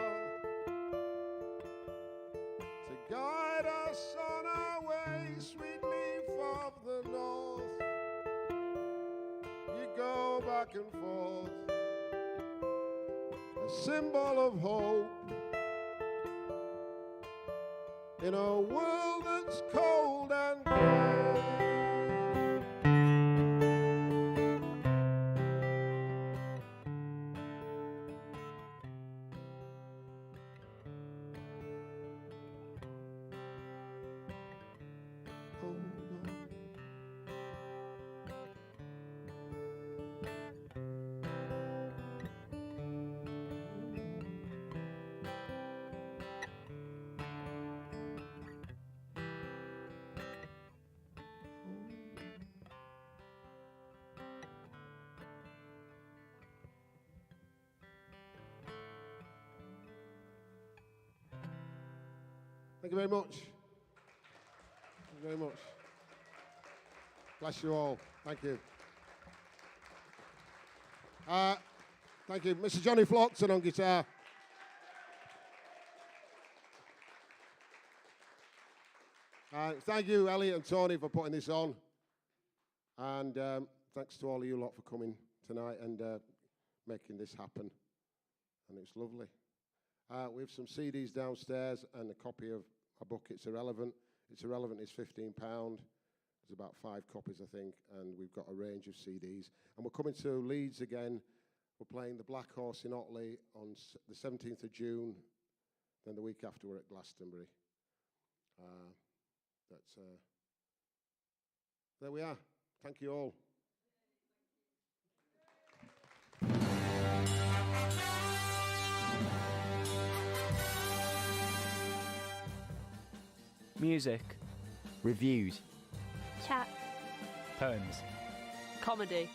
to guide us on our way. Sweet leaf of the north, you go back and forth, a symbol of hope in a world that's cold and grey. Thank you very much. Thank you very much. Bless you all. Thank you. Thank you. Mr. Johnny Flockton on guitar. Thank you, Elliot and Tony, for putting this on. And thanks to all of you lot for coming tonight and making this happen. And it's lovely. We have some CDs downstairs and a copy of a book, It's Irrelevant. It's Irrelevant is £15. There's about 5 copies, I think, and we've got a range of CDs. And we're coming to Leeds again. We're playing the Black Horse in Otley on the 17th of June. Then the week after, we're at Glastonbury. There we are. Thank you all. Music. Reviews. Chat. Poems. Comedy.